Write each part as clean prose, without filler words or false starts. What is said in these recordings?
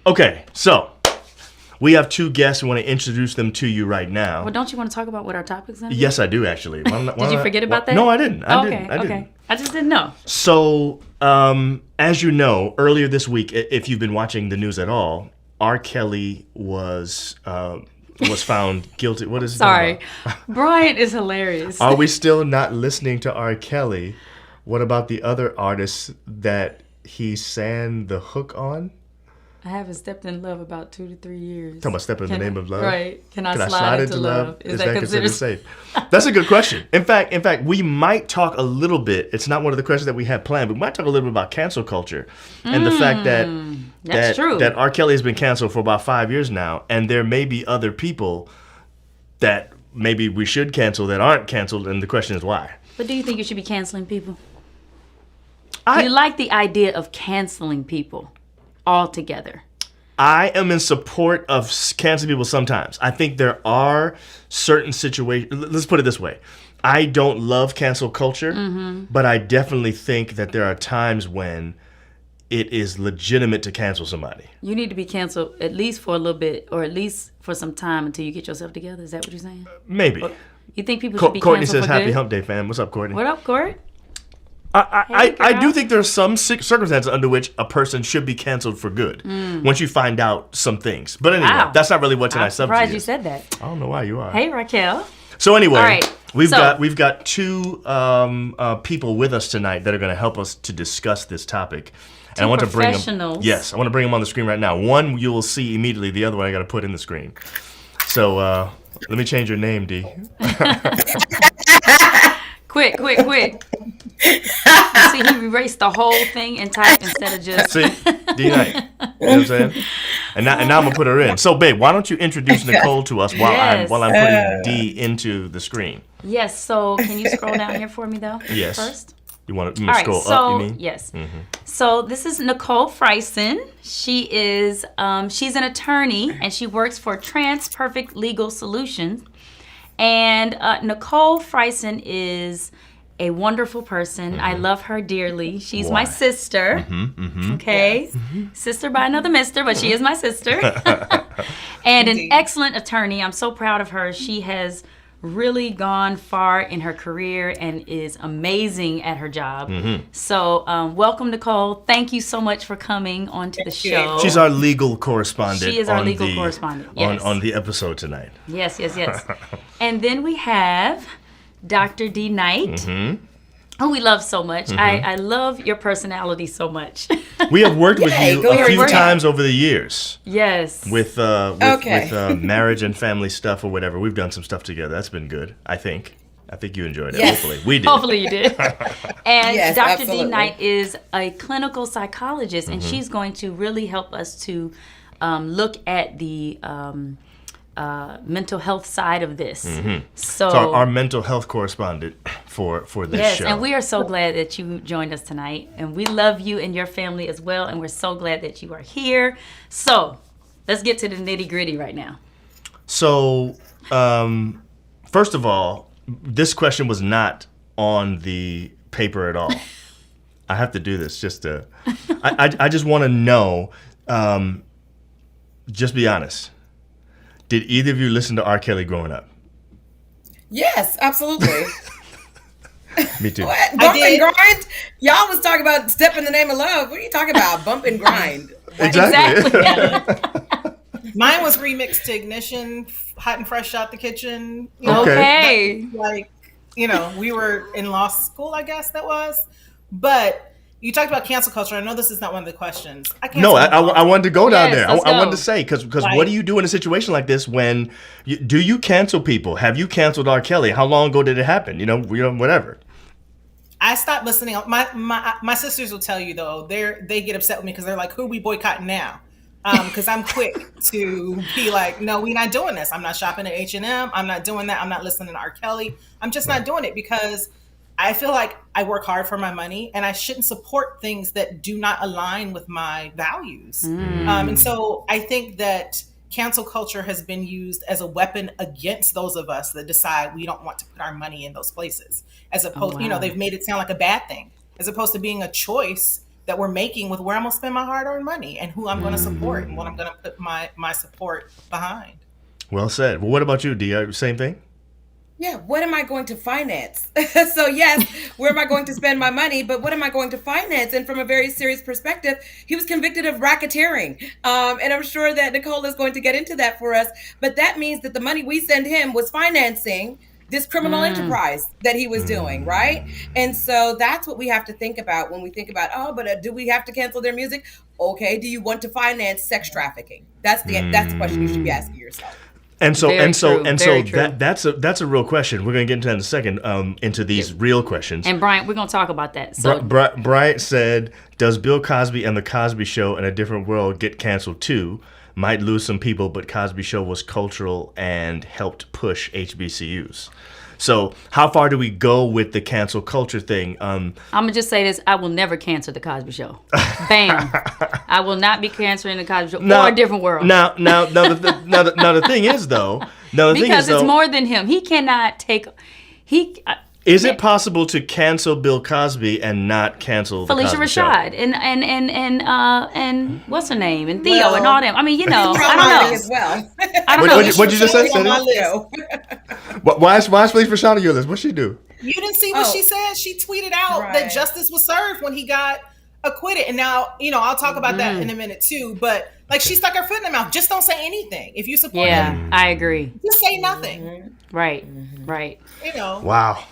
Okay, so we have two guests. We want to introduce them to you right now. Well, don't you want to talk about what our topic's going to be? Yes, I do, actually. Did you forget about that? No, I didn't. Okay. I didn't. I just didn't know. So, as you know, earlier this week, if you've been watching the news at all, R. Kelly was found guilty. What is it? Sorry. Brian is hilarious. Are we still not listening to R. Kelly? What about the other artists that he sang the hook on? I haven't stepped in love about 2 to 3 years. Talking about stepping in the name of love? Right. Can I slide into love? Is that considered safe? That's a good question. In fact, we might talk a little bit. It's not one of the questions that we had planned, but we might talk a little bit about cancel culture and the fact that R. Kelly has been canceled for about 5 years now, and there may be other people that maybe we should cancel that aren't canceled, and the question is why. But do you think you should be canceling people? Do you like the idea of canceling people altogether? I am in support of canceling people sometimes. I think there are certain situations. Let's put it this way. I don't love cancel culture, but I definitely think that there are times when it is legitimate to cancel somebody. You need to be canceled at least for a little bit, or at least for some time until you get yourself together. Is that what you're saying? Maybe. You think people should be Courtney canceled says, for "Happy good? Hump Day, fam." What's up, Courtney? What up, Court? I do think there are some circumstances under which a person should be canceled for good once you find out some things. But anyway, that's not really what tonight's subject is. I'm surprised you said that. I don't know why you are. Hey, Raquel. So anyway, All right. we've got two people with us tonight that are going to help us to discuss this topic. And I want to bring them. Yes, I want to bring them on the screen right now. One you will see immediately. The other one I got to put in the screen. So let me change your name, D. Quick. See, he erased the whole thing and typed instead of just... See? D-Night. You know what I'm saying? And now I'm going to put her in. So, babe, why don't you introduce Nicole to us while I'm putting D into the screen? Yes, so can you scroll down here for me, though? Yes. First? You want to scroll up, you mean? Yes. So this is Nicole Fryson. She is, she's an attorney, and she works for Trans Perfect Legal Solutions. And Nicole Fryson is a wonderful person. I love her dearly. She's my sister. Okay? Yes. Sister by another mister, but she is my sister. And an excellent attorney. I'm so proud of her. She has really gone far in her career and is amazing at her job. So welcome, Nicole. Thank you so much for coming onto the show. She's our legal correspondent. She is our legal correspondent. Yes. On the episode tonight. Yes. And then we have Dr. D. Knight, who we love so much. I love your personality so much. We have worked with you a few times over the years. Yes. With marriage and family stuff or whatever. We've done some stuff together. That's been good, I think. I think you enjoyed it. Yes. Hopefully. We did. Hopefully you did. And yes, Dr. absolutely. D. Knight is a clinical psychologist, and she's going to really help us to look at the mental health side of this. So our mental health correspondent for this show. Yes, and we are so glad that you joined us tonight. And we love you and your family as well, and we're so glad that you are here. So let's get to the nitty-gritty right now. So, first of all, this question was not on the paper at all. I have to do this just to... I just want to know, just be honest. Did either of you listen to R. Kelly growing up? Yes, absolutely. Me too. What? Bump and grind? Y'all was talking about step in the name of love. What are you talking about? Bump and grind. Exactly. Mine was remixed to Ignition, Hot and Fresh Out the Kitchen. Okay. Like, we were in law school, I guess that was. But you talked about cancel culture. I know this is not one of the questions. I wanted to go down there. I go. wanted to say, because what do you do in a situation like this when, do you cancel people? Have you canceled R. Kelly? How long ago did it happen? Whatever. I stopped listening. My sisters will tell you, though, they get upset with me because they're like, who are we boycotting now? Because I'm quick to be like, no, we're not doing this. I'm not shopping at H&M. I'm not doing that. I'm not listening to R. Kelly. I'm just not doing it because I feel like I work hard for my money and I shouldn't support things that do not align with my values. And so I think that cancel culture has been used as a weapon against those of us that decide we don't want to put our money in those places. As opposed, they've made it sound like a bad thing, as opposed to being a choice that we're making with where I'm going to spend my hard-earned money and who I'm going to support and what I'm going to put my support behind. Well said. Well, what about you, Dia? Same thing? Yeah, what am I going to finance? So yes, where am I going to spend my money? But what am I going to finance? And from a very serious perspective, he was convicted of racketeering. And I'm sure that Nicole is going to get into that for us. But that means that the money we send him was financing this criminal enterprise that he was doing, right? And so that's what we have to think about when we think about, do we have to cancel their music? Okay, do you want to finance sex trafficking? That's the question you should be asking yourself. And so that's a real question. We're going to get into that in a second, into these real questions. And Bryant, we're going to talk about that. So Bryant said, does Bill Cosby and the Cosby Show in a different world get canceled too? Might lose some people, but Cosby Show was cultural and helped push HBCUs. So how far do we go with the cancel culture thing? I'm going to just say this. I will never cancel the Cosby Show. Bam. I will not be canceling the Cosby Show or a different world. Now the thing is, though. Because it's more than him. He cannot take... Is it possible to cancel Bill Cosby and not cancel the Felicia Cosby Rashad Show? and what's her name? And Theo and all them. I mean, I don't know. As well. I don't know. What'd you just say? Why is Felicia Rashad on your list? What'd she do? You didn't see what she said? She tweeted out that justice was served when he got acquitted. And now, I'll talk about that in a minute too. But like, she stuck her foot in the mouth. Just don't say anything. If you support him, I agree. Just say nothing. Right. Wow.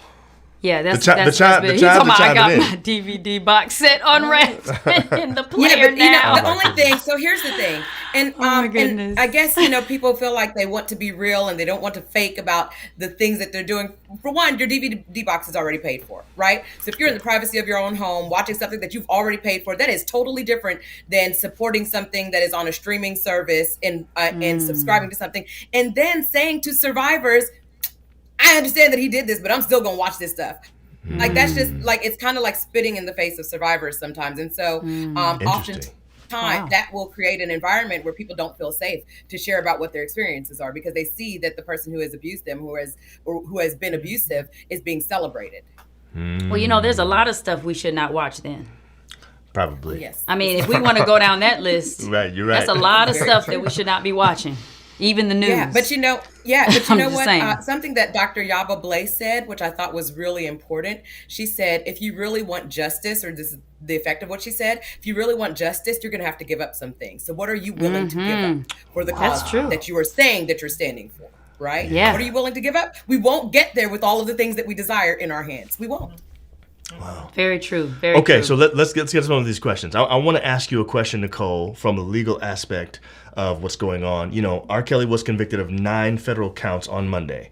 Yeah, that's the He's talking about, I got my DVD box set unwrapped in the player now. The only thing, so here's the thing. And, and I guess, people feel like they want to be real and they don't want to fake about the things that they're doing. For one, your DVD box is already paid for, right? So if you're in the privacy of your own home, watching something that you've already paid for, that is totally different than supporting something that is on a streaming service and subscribing to something. And then saying to survivors, I understand that he did this, but I'm still going to watch this stuff. Like, that's just like, it's kind of like spitting in the face of survivors sometimes. And so oftentimes that will create an environment where people don't feel safe to share about what their experiences are because they see that the person who has abused them, who has been abusive, is being celebrated. Well, there's a lot of stuff we should not watch then. Probably. Yes. I mean, if we want to go down that list, right, you're right. That's a lot of stuff that we should not be watching. Even the news. Yeah, but you know what? Something that Dr. Yaba Blaze said, which I thought was really important. She said, if you really want justice, or this is the effect of what she said, if you really want justice, you're going to have to give up some things. So what are you willing to give up for the cause that you are saying that you're standing for, right? Yeah. What are you willing to give up? We won't get there with all of the things that we desire in our hands. We won't. Wow. Very true. Okay, so let's get some of these questions. I want to ask you a question, Nicole, from a legal aspect of what's going on. R. Kelly was convicted of 9 federal counts on Monday,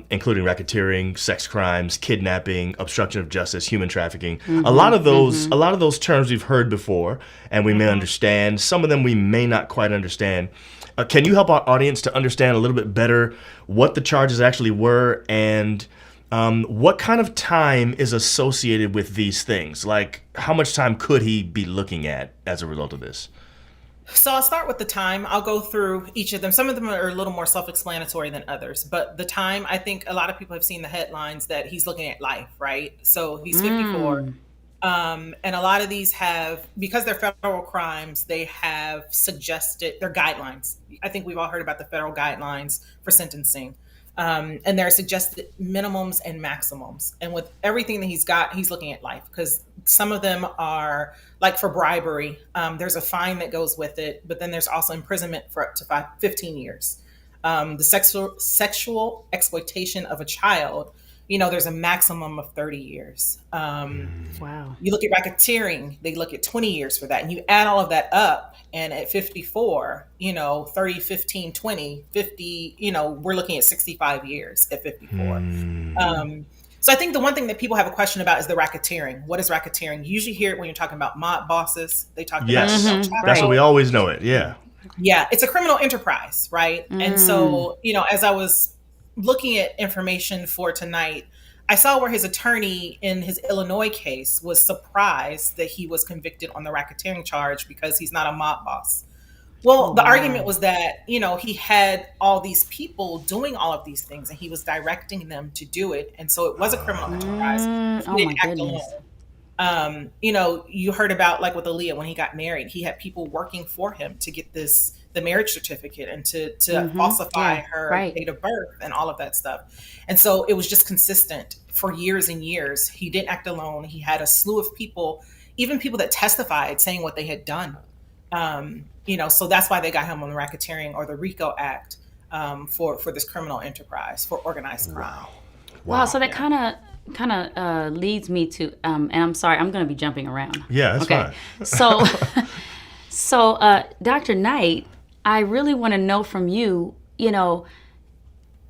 including racketeering, sex crimes, kidnapping, obstruction of justice, human trafficking. A lot of those terms we've heard before, and we may understand. Some of them we may not quite understand. Can you help our audience to understand a little bit better what the charges actually were and what kind of time is associated with these things? Like, how much time could he be looking at as a result of this? So I'll start with the time. I'll go through each of them. Some of them are a little more self-explanatory than others. But the time, I think a lot of people have seen the headlines that he's looking at life, right? So he's 54. And a lot of these have, because they're federal crimes, they have suggested, they're guidelines. I think we've all heard about the federal guidelines for sentencing. And there are suggested minimums and maximums. And with everything that he's got, he's looking at life because some of them are like for bribery. There's a fine that goes with it, but then there's also imprisonment for up to 15 years. The sexual exploitation of a child, there's a maximum of 30 years. Wow. You look at racketeering, they look at 20 years for that. And you add all of that up, and at 54, 30, 15, 20, 50, we're looking at 65 years at 54. So I think the one thing that people have a question about is the racketeering. What is racketeering? You usually hear it when you're talking about mob bosses. They talk about That's what we always know it. Yeah. Yeah. It's a criminal enterprise, right? And so, as I was looking at information for tonight, I saw where his attorney in his Illinois case was surprised that he was convicted on the racketeering charge because he's not a mob boss. Well, the argument was that, he had all these people doing all of these things and he was directing them to do it. And so it was a criminal enterprise. He didn't act alone. You heard about like with Aaliyah when he got married, he had people working for him to get the marriage certificate and to falsify her date of birth and all of that stuff. And so it was just consistent for years and years. He didn't act alone. He had a slew of people, even people that testified saying what they had done. So that's why they got him on the racketeering or the RICO Act for this criminal enterprise, for organized crime. Wow. So that kind of leads me to, and I'm sorry, I'm going to be jumping around. Yeah, that's fine. So Dr. Knight, I really want to know from you,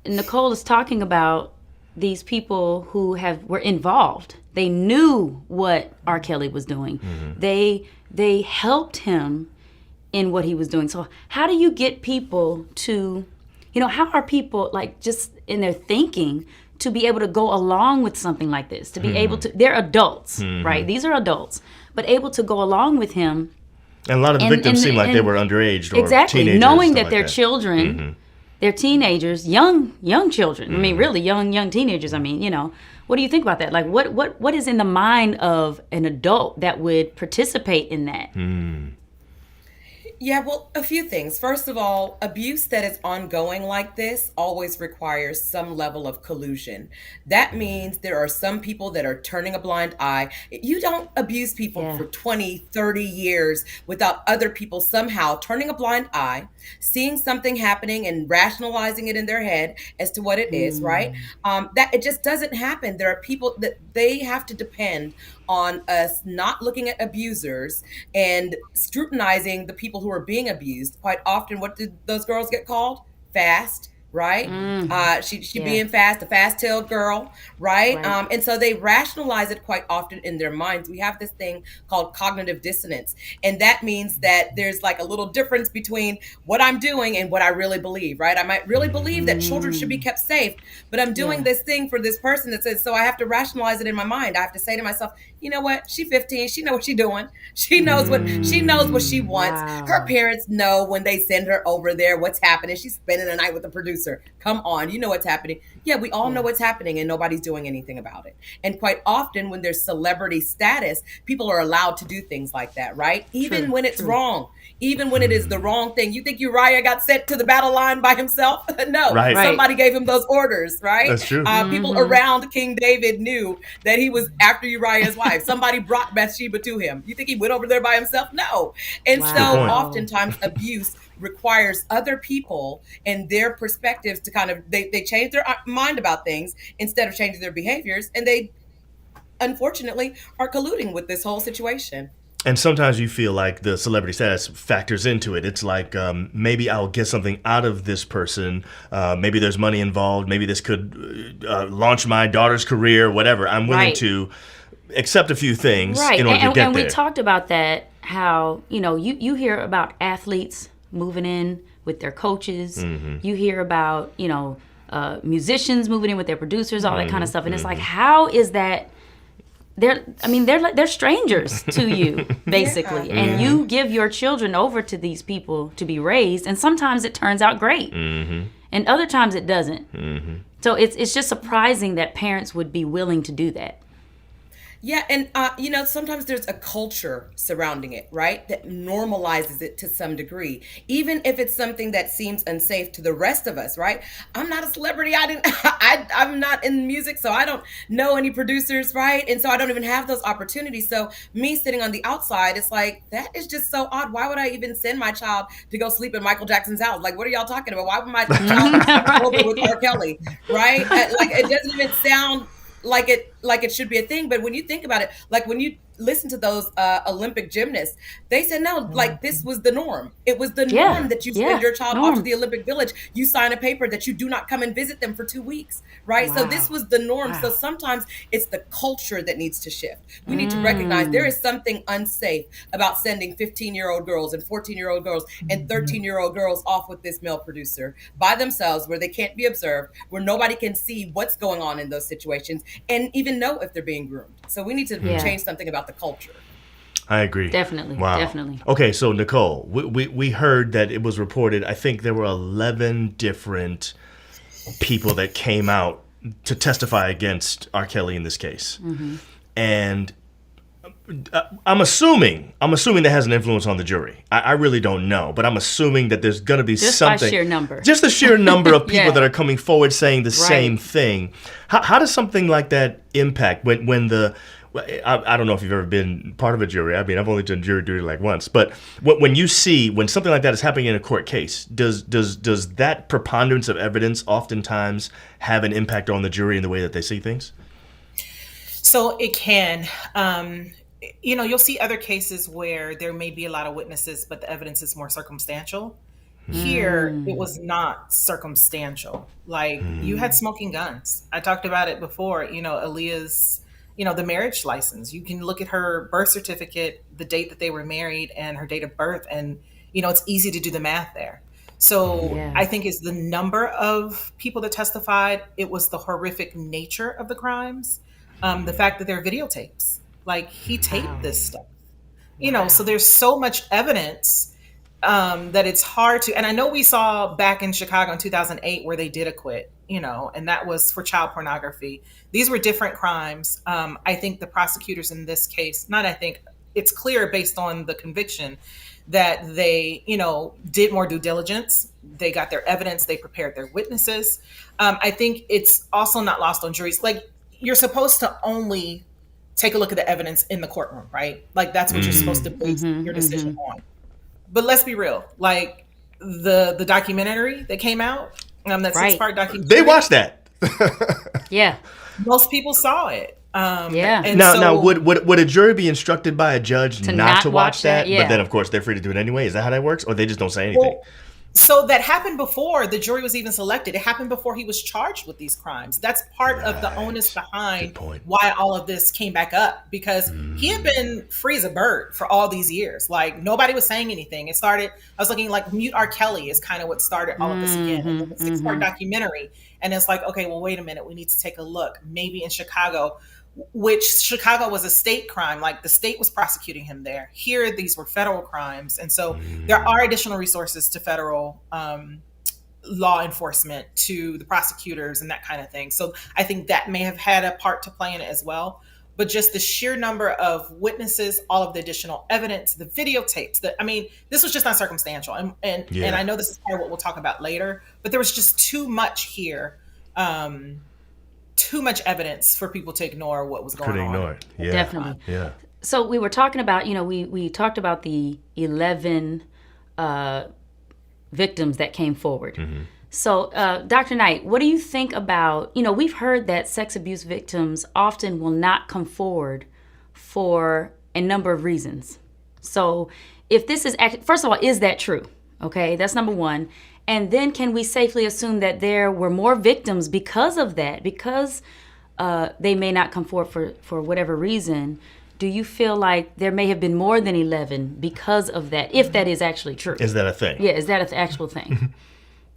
Nicole is talking about these people who were involved. They knew what R. Kelly was doing. Mm-hmm. They helped him in what he was doing. So how do you get people to, how are people like just in their thinking to be able to go along with something like this, to be able to, they're adults, right? These are adults, but able to go along with him. And a lot of the victims seem like they were underage or exactly, teenagers. Knowing that they're children, they're teenagers, young children. I mean, really young teenagers. I mean, what do you think about that? Like, what is in the mind of an adult that would participate in that? Yeah, well, a few things. First of all, abuse that is ongoing like this always requires some level of collusion. That means there are some people that are turning a blind eye. You don't abuse people for 20, 30 years without other people somehow turning a blind eye, seeing something happening and rationalizing it in their head as to what it is, right? That it just doesn't happen. There are people that they have to depend on us not looking at abusers and scrutinizing the people who are being abused. Quite often, what did those girls get called? Fast, right? She being fast, a fast-tailed girl, right? And so they rationalize it quite often in their minds. We have this thing called cognitive dissonance. And that means that there's like a little difference between what I'm doing and what I really believe, right? I might really believe that children should be kept safe, but I'm doing this thing for this person that says, so I have to rationalize it in my mind. I have to say to myself, you know what? She's 15. She knows what she's doing. She knows what she wants. Wow. Her parents know when they send her over there what's happening. She's spending the night with the producer. Come on, you know what's happening. Yeah, we all know what's happening and nobody's doing anything about it. And quite often when there's celebrity status, people are allowed to do things like that, right? Even when it's wrong. Even when it is the wrong thing. You think Uriah got sent to the battle line by himself? No. Right. Somebody gave him those orders, right? That's true. People around King David knew that he was after Uriah's wife. Somebody brought Bathsheba to him. You think he went over there by himself? No. And so oftentimes abuse requires other people and their perspectives to kind of, they change their mind about things instead of changing their behaviors. And they, unfortunately, are colluding with this whole situation. And sometimes you feel like the celebrity status factors into it. It's like, maybe I'll get something out of this person. Maybe there's money involved. Maybe this could launch my daughter's career, whatever. I'm willing to accept a few things in order to get there. And we talked about that, how, you hear about athletes moving in with their coaches. You hear about, musicians moving in with their producers, all that kind of stuff. And it's like, how is that? They're strangers to you, basically. And you give your children over to these people to be raised, and sometimes it turns out great. And other times it doesn't. So it's just surprising that parents would be willing to do that. Yeah, and sometimes there's a culture surrounding it, right? That normalizes it to some degree, even if it's something that seems unsafe to the rest of us, right? I'm not a celebrity. I'm not in music, so I don't know any producers, right? And so I don't even have those opportunities. So me sitting on the outside, it's like, that is just so odd. Why would I even send my child to go sleep in Michael Jackson's house? Like, what are y'all talking about? Why would my child sleep over with R. Kelly, right? Like, it doesn't even sound like it should be a thing. But when you think about it, like when you listen to those Olympic gymnasts, they said no, like this was the norm. It was the norm that you send your child off to the Olympic Village. You sign a paper that you do not come and visit them for 2 weeks, right? Wow. So this was the norm. Wow. So sometimes it's the culture that needs to shift. We need to recognize there is something unsafe about sending 15-year-old girls and 14-year-old girls and 13-year-old girls off with this male producer by themselves, where they can't be observed, where nobody can see what's going on in those situations and even know if they're being groomed. So we need to change something about the culture. I agree. Definitely. Wow. Definitely. Okay, so Nicole, we heard that it was reported, I think there were 11 different people that came out to testify against R. Kelly in this case. And I'm assuming that has an influence on the jury. I really don't know, but I'm assuming that there's going to be just something. Just by sheer number. Just the sheer number of people that are coming forward saying the same thing. How does something like that impact when the... I don't know if you've ever been part of a jury. I mean, I've only done jury duty like once. But when you see when something like that is happening in a court case, does that preponderance of evidence oftentimes have an impact on the jury in the way that they see things? So it can. You'll see other cases where there may be a lot of witnesses, but the evidence is more circumstantial. Here, it was not circumstantial. Like, you had smoking guns. I talked about it before. Aaliyah's, the marriage license. You can look at her birth certificate, the date that they were married, and her date of birth, and it's easy to do the math there. So I think it's the number of people that testified. It was the horrific nature of the crimes, the fact that there are videotapes. Like, he taped this stuff, so there's so much evidence that it's hard to, and I know we saw back in Chicago in 2008 where they did acquit, and that was for child pornography. These were different crimes. I think the prosecutors in this case, it's clear based on the conviction that they, did more due diligence. They got their evidence. They prepared their witnesses. I think it's also not lost on juries. Like, you're supposed to only take a look at the evidence in the courtroom, right? Like, that's what you're supposed to base your decision on. But let's be real. Like, the documentary that came out, that 6-part documentary. They watched that. Yeah. Most people saw it. And now, would a jury be instructed by a judge not to watch that? Yeah. But then, of course, they're free to do it anyway. Is that how that works? Or they just don't say anything? Well, so that happened before the jury was even selected. It happened before he was charged with these crimes. That's part of the onus behind why all of this came back up, because he had been free as a bird for all these years. Like, nobody was saying anything. It started, I was looking like Mute R. Kelly is kind of what started all of this again. And then the 6-part documentary. And it's like, okay, well, wait a minute. We need to take a look. Maybe in Chicago, which Chicago was a state crime. Like, the state was prosecuting him there. Here, these were federal crimes. And so there are additional resources to federal law enforcement, to the prosecutors and that kind of thing. So I think that may have had a part to play in it as well. But just the sheer number of witnesses, all of the additional evidence, the videotapes, this was just not circumstantial. And I know this is part of what we'll talk about later, but there was just too much here. Too much evidence for people to ignore what was going on. Ignore it. Yeah. Definitely. Yeah. So we were talking about, we talked about the 11 victims that came forward. So, Dr. Knight, what do you think about, we've heard that sex abuse victims often will not come forward for a number of reasons. So if this is, first of all, is that true? Okay, that's number one. And then can we safely assume that there were more victims because of that, because they may not come forward for whatever reason? Do you feel like there may have been more than 11 because of that, if that is actually true? Is that a thing? Yeah, is that an actual thing?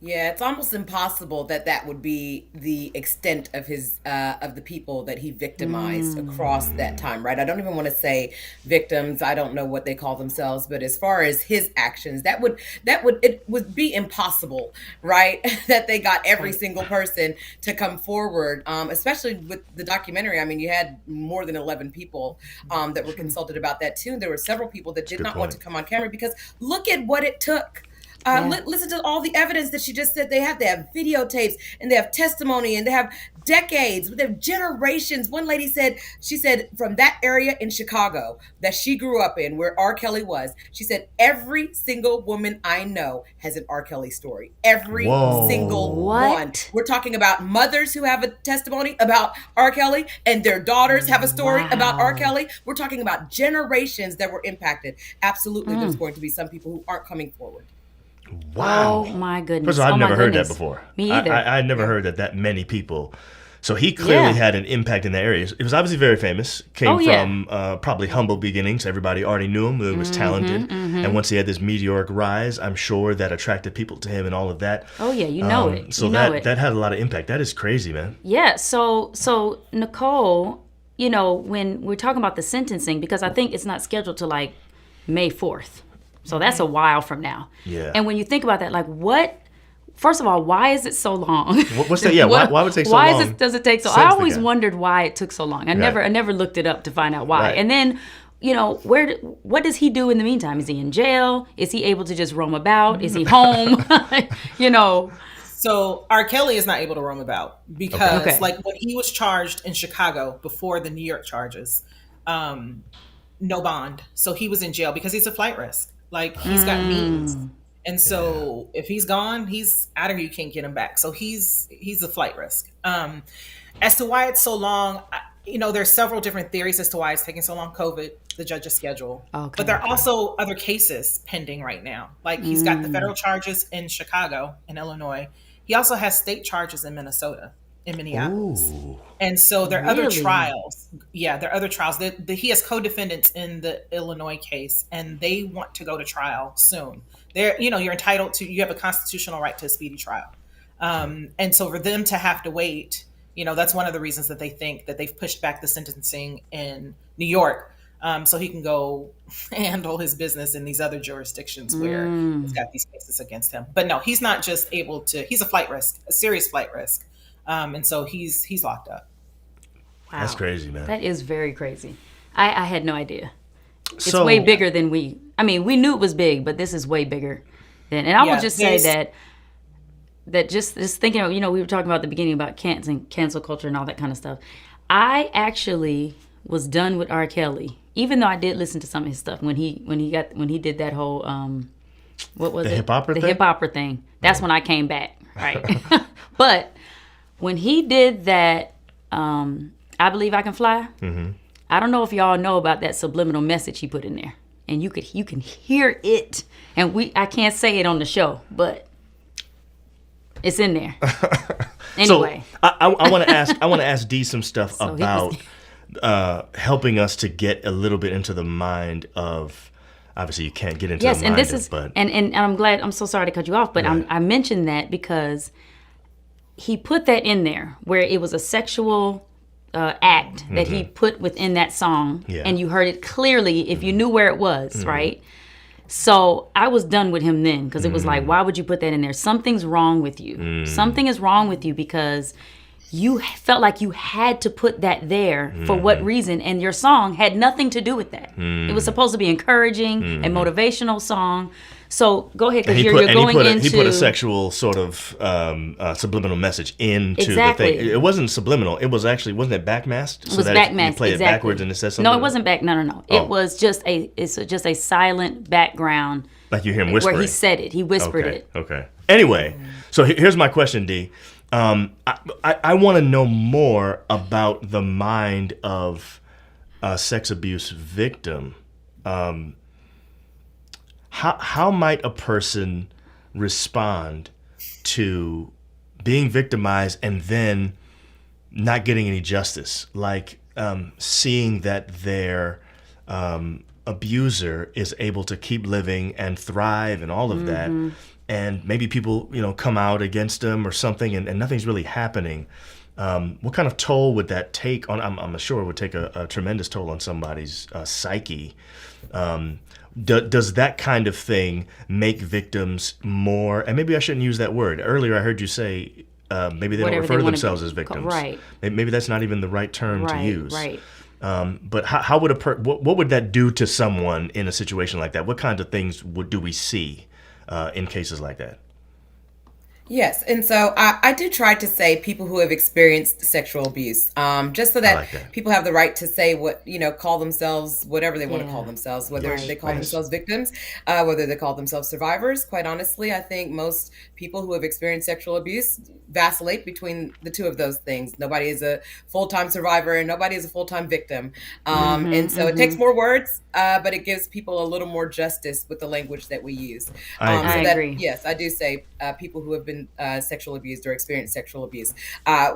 Yeah, it's almost impossible that would be the extent of his of the people that he victimized across that time, right? I don't even want to say victims. I don't know what they call themselves, but as far as his actions, it would be impossible, right? That they got every single person to come forward, especially with the documentary. I mean, you had more than 11 people that were consulted about that too. There were several people that did not want to come on camera because look at what it took. Listen to all the evidence that she just said they have. They have videotapes and they have testimony and they have decades, they have generations. One lady said, from that area in Chicago that she grew up in where R. Kelly was, she said, every single woman I know has an R. Kelly story. Every single one. We're talking about mothers who have a testimony about R. Kelly and their daughters have a story about R. Kelly. We're talking about generations that were impacted. Absolutely, there's going to be some people who aren't coming forward. Wow. Oh, my goodness. First of all, I've never heard that before. Me either. I never heard that many people. So he clearly had an impact in that area. It was obviously very famous. Came from probably humble beginnings. Everybody already knew him. He was talented. And once he had this meteoric rise, I'm sure that attracted people to him and all of that. Oh, yeah. You know it. So that had a lot of impact. That is crazy, man. Yeah. So Nicole, when we're talking about the sentencing, because I think it's not scheduled to like May 4th. So that's a while from now. Yeah. And when you think about that, like first of all, why is it so long? What's that? Yeah, why would it take so long? Why does it take so long? I always wondered why it took so long. I never looked it up to find out why. Right. And then, what does he do in the meantime? Is he in jail? Is he able to just roam about? Is he home? So R. Kelly is not able to roam about because like when he was charged in Chicago before the New York charges, no bond. So he was in jail because he's a flight risk. Like he's got means. And so if he's gone, he's out of here. You can't get him back. So he's a flight risk. As to why it's so long, there's several different theories as to why it's taking so long. COVID, the judge's schedule. Okay. But there are also other cases pending right now. Like he's got the federal charges in Chicago, in Illinois. He also has state charges in Minnesota, in Minneapolis. Ooh. And so there are other trials. Yeah, there are other trials. He has co-defendants in the Illinois case, and they want to go to trial soon. You're entitled to, you have a constitutional right to a speedy trial. And so for them to have to wait, that's one of the reasons that they think that they've pushed back the sentencing in New York, so he can go handle his business in these other jurisdictions where he's got these cases against him. But no, he's not just able to, he's a flight risk, a serious flight risk. And so he's locked up. Wow. That's crazy, man. That is very crazy. I had no idea. It's way bigger than we knew it was big, but this is way bigger than, and I will just say that just thinking of, we were talking about at the beginning about cancel culture and all that kind of stuff. I actually was done with R. Kelly, even though I did listen to some of his stuff when he did that whole what was it? Hip opera thing? The hip opera thing. That's when I came back, right? But when he did that, I Believe I Can Fly. Mm-hmm. I don't know if y'all know about that subliminal message he put in there, and you can hear it, and I can't say it on the show, but it's in there. Anyway, so I want to ask Dee some stuff about helping us to get a little bit into the mind of. Obviously, you can't get into the mind and this of, is, but and I'm glad. I'm so sorry to cut you off, but I mentioned that because he put that in there where it was a sexual act that he put within that song, and you heard it clearly if you knew where it was, right? So I was done with him then because it was like, why would you put that in there? Something's wrong with you. Something is wrong with you because you felt like you had to put that there for what reason, and your song had nothing to do with that. It was supposed to be encouraging, a motivational song. So go ahead, because you're going into... He put a sexual sort of subliminal message into the thing. It wasn't subliminal. It was actually, wasn't it backmasked? It was backmasked, you play it backwards and it says something? No, it wasn't back. No. Oh. It was just a silent background. Like you hear him whispering? Where he said it. He whispered it. Okay. Anyway, so here's my question, Dee. I want to know more about the mind of a sex abuse victim. How might a person respond to being victimized and then not getting any justice? Like seeing that their abuser is able to keep living and thrive and all of that. And maybe people, come out against them or something, and nothing's really happening. What kind of toll would that take on? I'm sure it would take a tremendous toll on somebody's psyche. Does that kind of thing make victims more? And maybe I shouldn't use that word. Earlier, I heard you say maybe they don't refer to themselves as victims. Right. Maybe that's not even the right term to use. Right. But how would what would that do to someone in a situation like that? What kinds of things do we see in cases like that? Yes, and so I do try to say people who have experienced sexual abuse, just so that people have the right to say what, call themselves whatever they want to call themselves, whether they call themselves victims, whether they call themselves survivors. Quite honestly, I think most people who have experienced sexual abuse vacillate between the two of those things. Nobody is a full-time survivor and nobody is a full-time victim. And so it takes more words, but it gives people a little more justice with the language that we use. I agree. Yes, I do say people who have been sexual abused or experienced sexual abuse.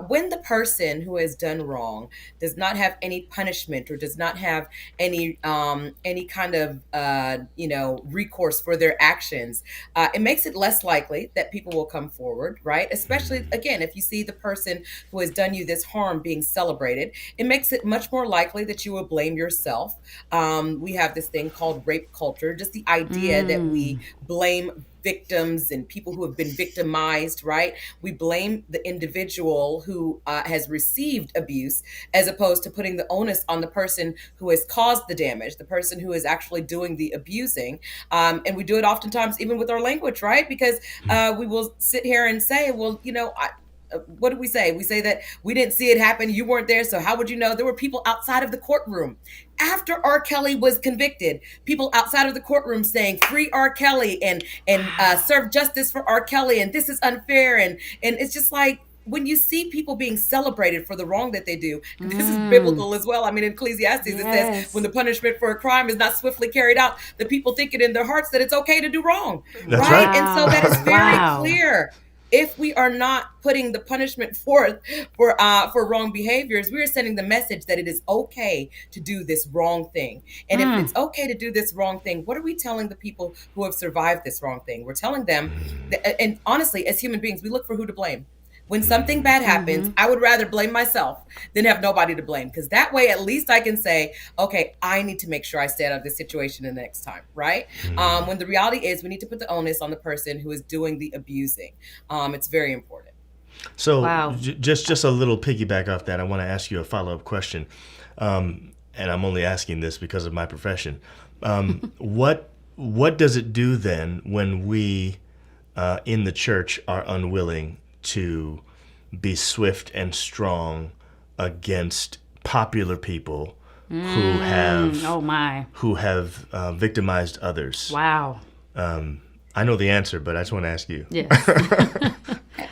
When the person who has done wrong does not have any punishment or does not have any kind of recourse for their actions, it makes it less likely that people will come forward, right? Especially again, if you see the person who has done you this harm being celebrated, it makes it much more likely that you will blame yourself. We have this thing called rape culture, just the idea that we blame victims and people who have been victimized, right? We blame the individual who has received abuse, as opposed to putting the onus on the person who has caused the damage, the person who is actually doing the abusing. And we do it oftentimes even with our language, right? Because we will sit here and say, well, what do we say? We say that we didn't see it happen. You weren't there. So how would you know? There were people outside of the courtroom after R. Kelly was convicted, people outside of the courtroom saying, free R. Kelly and serve justice for R. Kelly. And this is unfair. And it's just like, when you see people being celebrated for the wrong that they do, and this is biblical as well. I mean, in Ecclesiastes, it says, when the punishment for a crime is not swiftly carried out, the people think it in their hearts that it's okay to do wrong. That's right. And so that is very clear. If we are not putting the punishment forth for wrong behaviors, we are sending the message that it is okay to do this wrong thing. And if it's okay to do this wrong thing, what are we telling the people who have survived this wrong thing? We're telling them that, and honestly, as human beings, we look for who to blame. When something bad happens, I would rather blame myself than have nobody to blame. Because that way, at least I can say, okay, I need to make sure I stay out of this situation the next time, right? When the reality is we need to put the onus on the person who is doing the abusing. It's very important. So just a little piggyback off that, I want to ask you a follow-up question. And I'm only asking this because of my profession. What does it do then when we in the church are unwilling to be swift and strong against popular people who have victimized others? Wow. I know the answer, but I just want to ask you. Yes.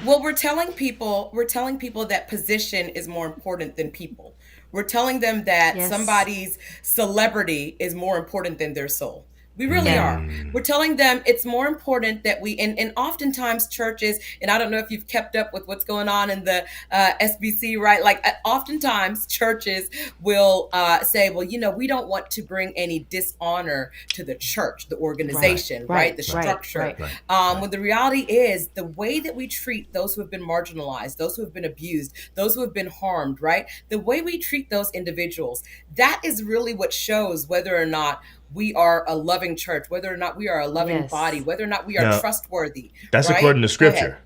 Well, we're telling people that position is more important than people. We're telling them that somebody's celebrity is more important than their soul. We really are. We're telling them it's more important that we, and oftentimes churches, and I don't know if you've kept up with what's going on in the SBC, right? Like oftentimes churches will say, well, we don't want to bring any dishonor to the church, the organization, right? The structure. When the reality is the way that we treat those who have been marginalized, those who have been abused, those who have been harmed, right? The way we treat those individuals, that is really what shows whether or not we are a loving church, whether or not we are a loving body, whether or not we are trustworthy. That's according to Scripture.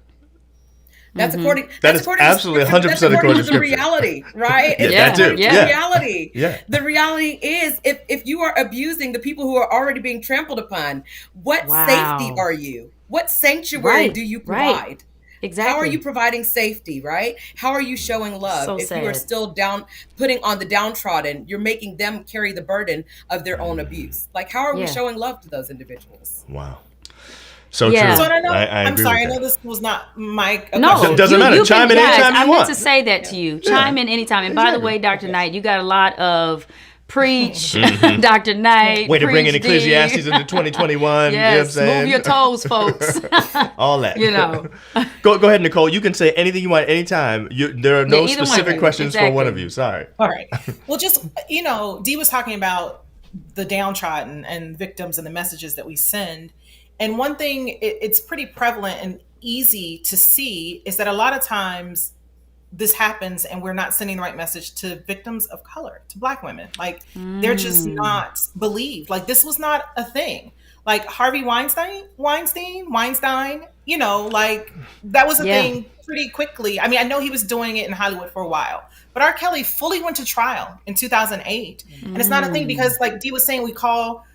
That's according. That is absolutely 100% according to Scripture. The reality, right? That too. The reality. The reality is, if you are abusing the people who are already being trampled upon, what safety are you? What sanctuary do you provide? Exactly. How are you providing safety, right? How are you showing love? If you are still putting on the downtrodden, you're making them carry the burden of their own abuse. Like, how are we showing love to those individuals? Wow. So true. So I know, I'm sorry, I know this was not my... No, it doesn't matter. Chime in anytime you want. I meant to say that to you. Chime in anytime. And by the way, Dr. Knight, you got a lot of... Preach, Dr. Knight. Way to bring in Ecclesiastes into 2021. Yes, you know what I'm saying? Move your toes, folks. All that. Go ahead, Nicole. You can say anything you want anytime. There are no specific questions for one of you. Sorry. All right. Well, just, Dee was talking about the downtrodden and victims and the messages that we send. And one thing, it's pretty prevalent and easy to see is that a lot of times this happens and we're not sending the right message to victims of color, to Black women. Like they're just not believed. Like this was not a thing. Like Harvey Weinstein, like that was a thing pretty quickly. I mean, I know he was doing it in Hollywood for a while, but R. Kelly fully went to trial in 2008. And it's not a thing because like Dee was saying, we call,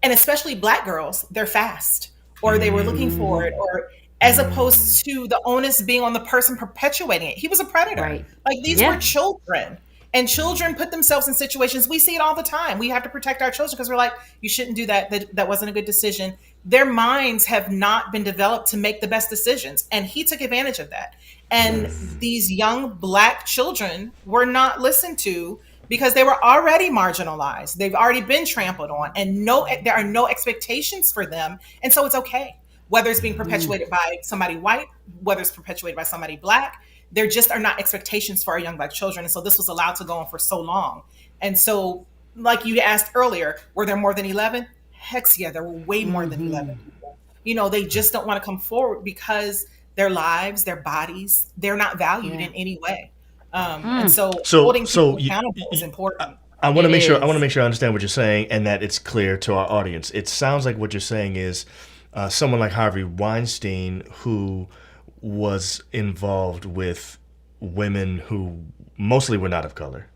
and especially Black girls, they're fast or they were looking for it, or as opposed to the onus being on the person perpetuating it. He was a predator. Right. Like these were children, and children put themselves in situations. We see it all the time. We have to protect our children because we're like, you shouldn't do that. That wasn't a good decision. Their minds have not been developed to make the best decisions. And he took advantage of that. And these young Black children were not listened to because they were already marginalized. They've already been trampled on, and there are no expectations for them. And so it's okay. Whether it's being perpetuated by somebody white, whether it's perpetuated by somebody Black, there just are not expectations for our young Black children. And so this was allowed to go on for so long. And so, like you asked earlier, were there more than 11? Heck yeah, there were way more than 11 people. They just don't want to come forward because their lives, their bodies, they're not valued in any way. And so holding people accountable is important. I want to make sure I understand what you're saying and that it's clear to our audience. It sounds like what you're saying is someone like Harvey Weinstein, who was involved with women who mostly were not of color,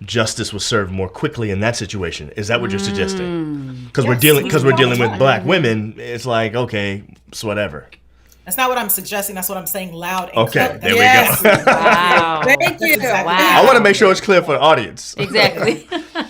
justice was served more quickly in that situation. Is that what you're suggesting? Because we're dealing with black women. It's like, okay, it's whatever. That's not what I'm suggesting. That's what I'm saying loud and clear. Okay, there we go. Wow. Thank you. Wow. I want to make sure it's clear for the audience. Exactly.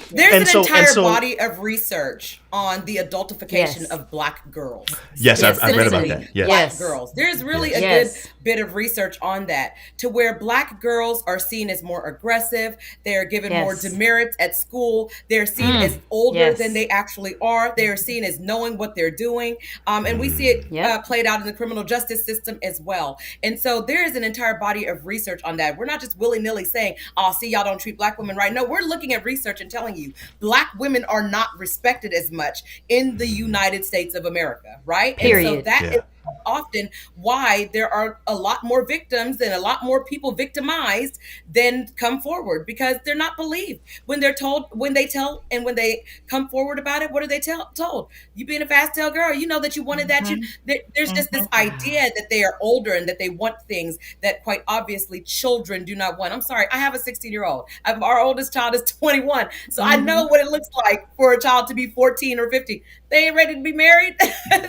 There's an entire body of research on the adultification of black girls. Yes, I've read about that. Yes. Black girls. There's really a good bit of research on that, to where black girls are seen as more aggressive. They're given more demerits at school. They're seen as older than they actually are. They're seen as knowing what they're doing. And we see it played out in the criminal justice system as well. And so there is an entire body of research on that. We're not just willy-nilly saying, oh, see, y'all don't treat black women right. No, we're looking at research and telling you black women are not respected as much in the United States of America, right? Period. And so that is often why there are a lot more victims and a lot more people victimized than come forward, because they're not believed when they're told, when they come forward about it. What are they told? You being a fast tail girl, you know that you wanted that. There's just this idea that they are older and that they want things that quite obviously children do not want. I'm sorry, I have a 16-year-old. Our oldest child is 21, so I know what it looks like for a child to be 14 or 15. They ain't ready to be married.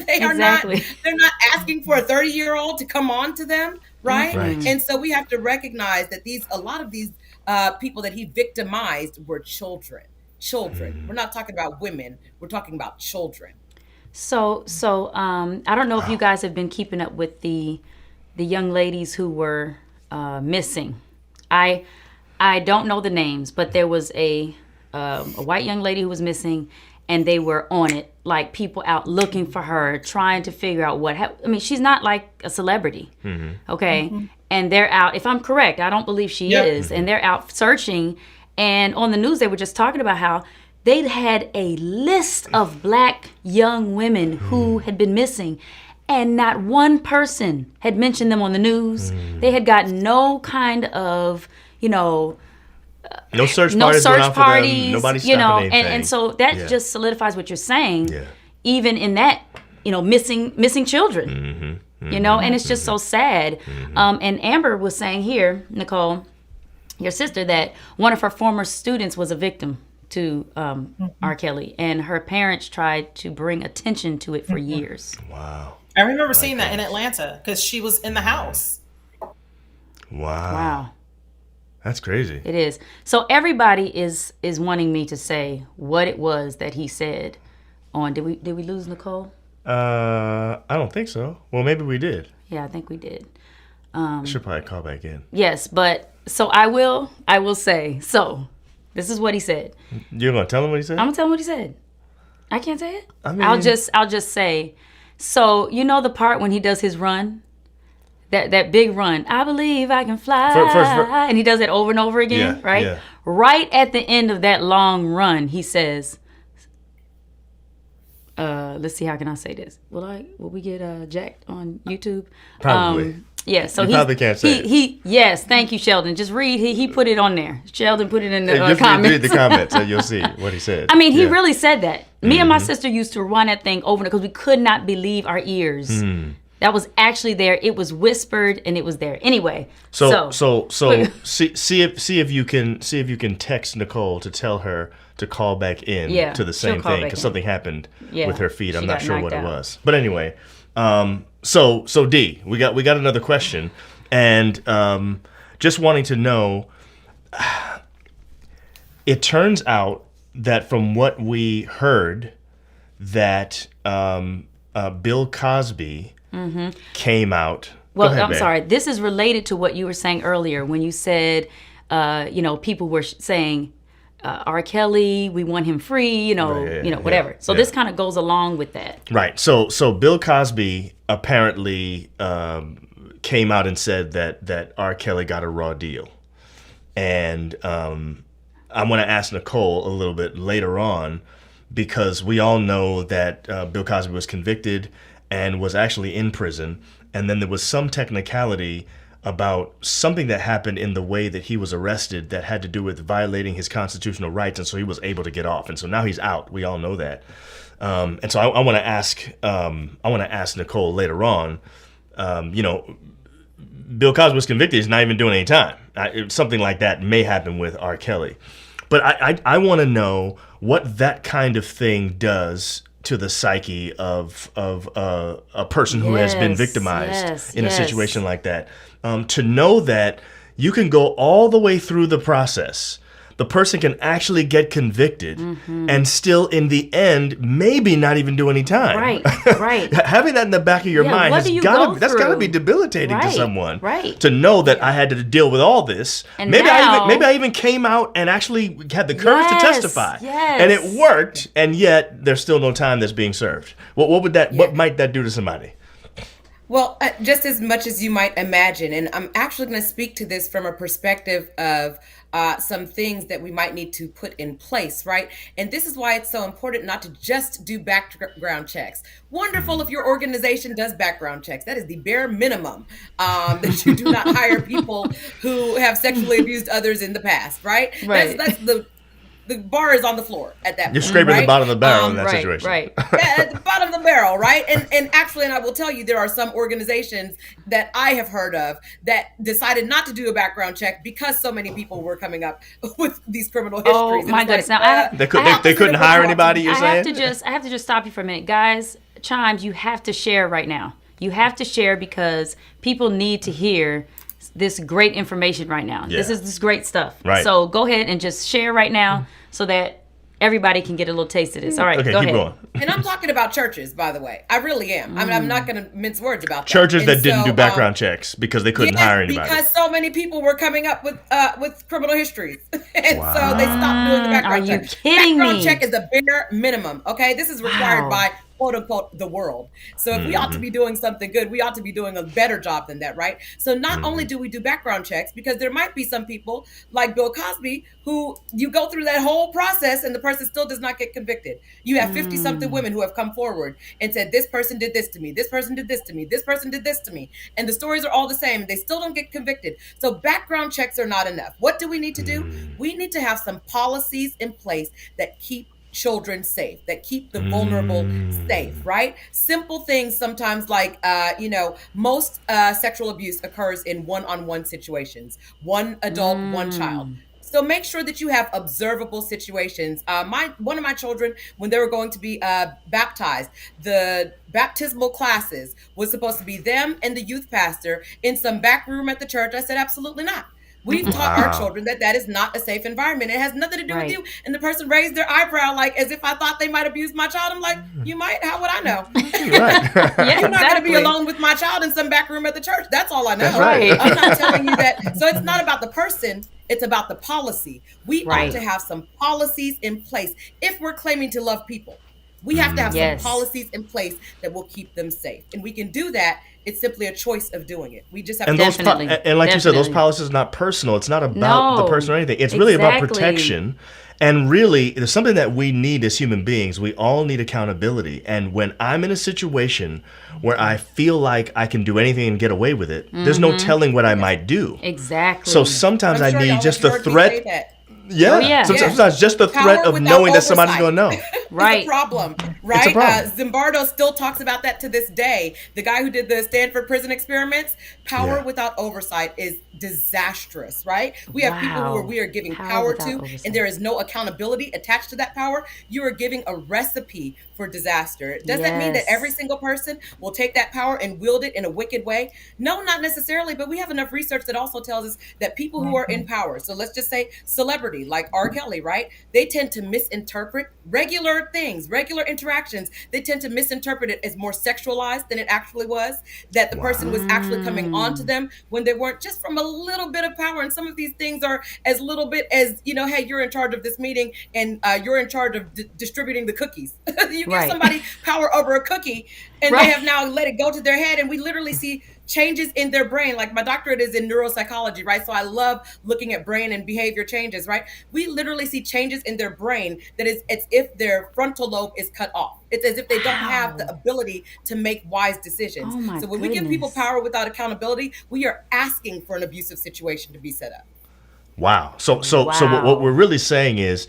They are not. They're not asking for a 30-year-old to come on to them, right? And so we have to recognize that a lot of these people that he victimized were children. We're not talking about women. We're talking about children. So I don't know if you guys have been keeping up with the young ladies who were missing. I don't know the names, but there was a white young lady who was missing. And they were on it, like people out looking for her, trying to figure out what happened. I mean, she's not like a celebrity, okay? And they're out, if I'm correct, I don't believe she is. And they're out searching. And on the news, they were just talking about how they'd had a list of black young women who had been missing. And not one person had mentioned them on the news. They had gotten no kind of, no search parties. Nobody's stopping anything. And so that just solidifies what you're saying. Even in that, missing children. And it's just so sad. And Amber was saying here, Nicole, your sister, that one of her former students was a victim to R. Kelly, and her parents tried to bring attention to it for years. Wow. I remember seeing that in Atlanta because she was in the house. Wow. That's crazy. It is. So everybody is wanting me to say what it was that he said on. Did we lose Nicole? I don't think so. Well, maybe we did. Yeah, I think we did. I should probably call back in. Yes, but so I will say. So this is what he said. You're gonna tell him what he said? I'm gonna tell him what he said. I can't say it. I mean, I'll just say. So the part when he does his run. That big run, I believe I can fly, and he does it over and over again, right? Yeah. Right at the end of that long run, he says, let's see, how can I say this? Will we get jacked on YouTube? Probably. Yeah, so you probably can't say it. Yes, thank you, Sheldon. Just read. He put it on there. Sheldon put it in the comments. Read the comments, and you'll see what he said. I mean, he really said that. Me and my sister used to run that thing over because we could not believe our ears. That was actually there. It was whispered, and it was there. Anyway, so see if you can text Nicole to tell her to call back in to the same thing, because something happened with her feed. I'm not sure what it was, but anyway. So D, we got another question, and just wanting to know. It turns out that from what we heard, that Bill Cosby. Came out. Well, I'm sorry. This is related to what you were saying earlier when you said, people were saying, R. Kelly, we want him free, whatever. So this kind of goes along with that. Right. So Bill Cosby apparently came out and said that R. Kelly got a raw deal. And I'm going to ask Nicole a little bit later on, because we all know that Bill Cosby was convicted and was actually in prison, and then there was some technicality about something that happened in the way that he was arrested that had to do with violating his constitutional rights, and so he was able to get off, and so now he's out. We all know that, and so I want to ask Nicole later on. Bill Cosby was convicted; he's not even doing any time. Something like that may happen with R. Kelly, but I want to know what that kind of thing does to the psyche of a person who has been victimized in a situation like that. To know that you can go all the way through the process, the person can actually get convicted and still in the end maybe not even do any time. Right. Having that in the back of your mind that's got to be debilitating to someone. Right. To know that I had to deal with all this. And maybe I even came out and actually had the courage to testify. Yes. And it worked, and yet there's still no time that's being served. What might that do to somebody? Well, just as much as you might imagine, and I'm actually going to speak to this from a perspective of some things that we might need to put in place, right? And this is why it's so important not to just do background checks. Wonderful if your organization does background checks. That is the bare minimum, that you do not hire people who have sexually abused others in the past, right? That's the bar is on the floor at that point. You're scraping the bottom of the barrel in that situation. Right. Yeah, at the bottom of the barrel, right? And actually, I will tell you, there are some organizations that I have heard of that decided not to do a background check because so many people were coming up with these criminal histories. Oh my goodness! Now they couldn't hire anybody. You're saying? I have to just stop you for a minute, guys. Chimes, you have to share right now. You have to share because people need to hear this great information right now. Yeah. This is this great stuff. Right. So go ahead and just share right now so that everybody can get a little taste of this. All right, okay, go keep ahead. going. And I'm talking about churches, by the way. I really am. I mean, I'm not going to mince words about that. Churches that didn't do background checks because they couldn't hire anybody. Because so many people were coming up with criminal histories. And so they stopped doing the background check. Are you kidding me? Background check is the bare minimum, okay? This is required by quote unquote the world. So if we ought to be doing something good, we ought to be doing a better job than that, right? So not only do we do background checks, because there might be some people like Bill Cosby who you go through that whole process and the person still does not get convicted. You have 50 something women who have come forward and said, this person did this to me, this person did this to me, this person did this to me. And the stories are all the same. They still don't get convicted. So background checks are not enough. What do we need to do? We need to have some policies in place that keep children safe, that keep the vulnerable safe, right? Simple things sometimes like, most sexual abuse occurs in one-on-one situations, one adult, one child. So make sure that you have observable situations. One of my children, when they were going to be baptized, the baptismal classes was supposed to be them and the youth pastor in some back room at the church. I said, absolutely not. We've taught our children that is not a safe environment. It has nothing to do with you. And the person raised their eyebrow like as if I thought they might abuse my child. I'm like, you might. How would I know? You're not going to be alone with my child in some back room at the church. That's all I know. That's right. I'm not telling you that. So it's not about the person. It's about the policy. We ought to have some policies in place if we're claiming to love people. We have to have some policies in place that will keep them safe. And we can do that. It's simply a choice of doing it. We just have to. And like you said, those policies are not personal. It's not about the person or anything. It's really about protection. And really, there's something that we need as human beings. We all need accountability. And when I'm in a situation where I feel like I can do anything and get away with it, there's no telling what I might do. Exactly. So sometimes I need just the threat. Sometimes just the threat of knowing that somebody's going to know. It's a problem, right? Zimbardo still talks about that to this day. The guy who did the Stanford prison experiments, power without oversight is disastrous, right? We have people who we are giving power to, and there is no accountability attached to that power. You are giving a recipe for disaster. Does that mean that every single person will take that power and wield it in a wicked way? No, not necessarily, but we have enough research that also tells us that people who are in power, so let's just say celebrity, like R. Kelly, right? They tend to misinterpret regular things, regular interactions. They tend to misinterpret it as more sexualized than it actually was, that the person was actually coming on to them when they weren't, just from a little bit of power. And some of these things are as little bit as, hey, you're in charge of this meeting and you're in charge of distributing the cookies. You give somebody power over a cookie, and they have now let it go to their head, and we literally see changes in their brain. Like my doctorate is in neuropsychology, right? So I love looking at brain and behavior changes, right? We literally see changes in their brain that is as if their frontal lobe is cut off. It's as if they don't have the ability to make wise decisions. So when we give people power without accountability, we are asking for an abusive situation to be set up. Wow. So what we're really saying is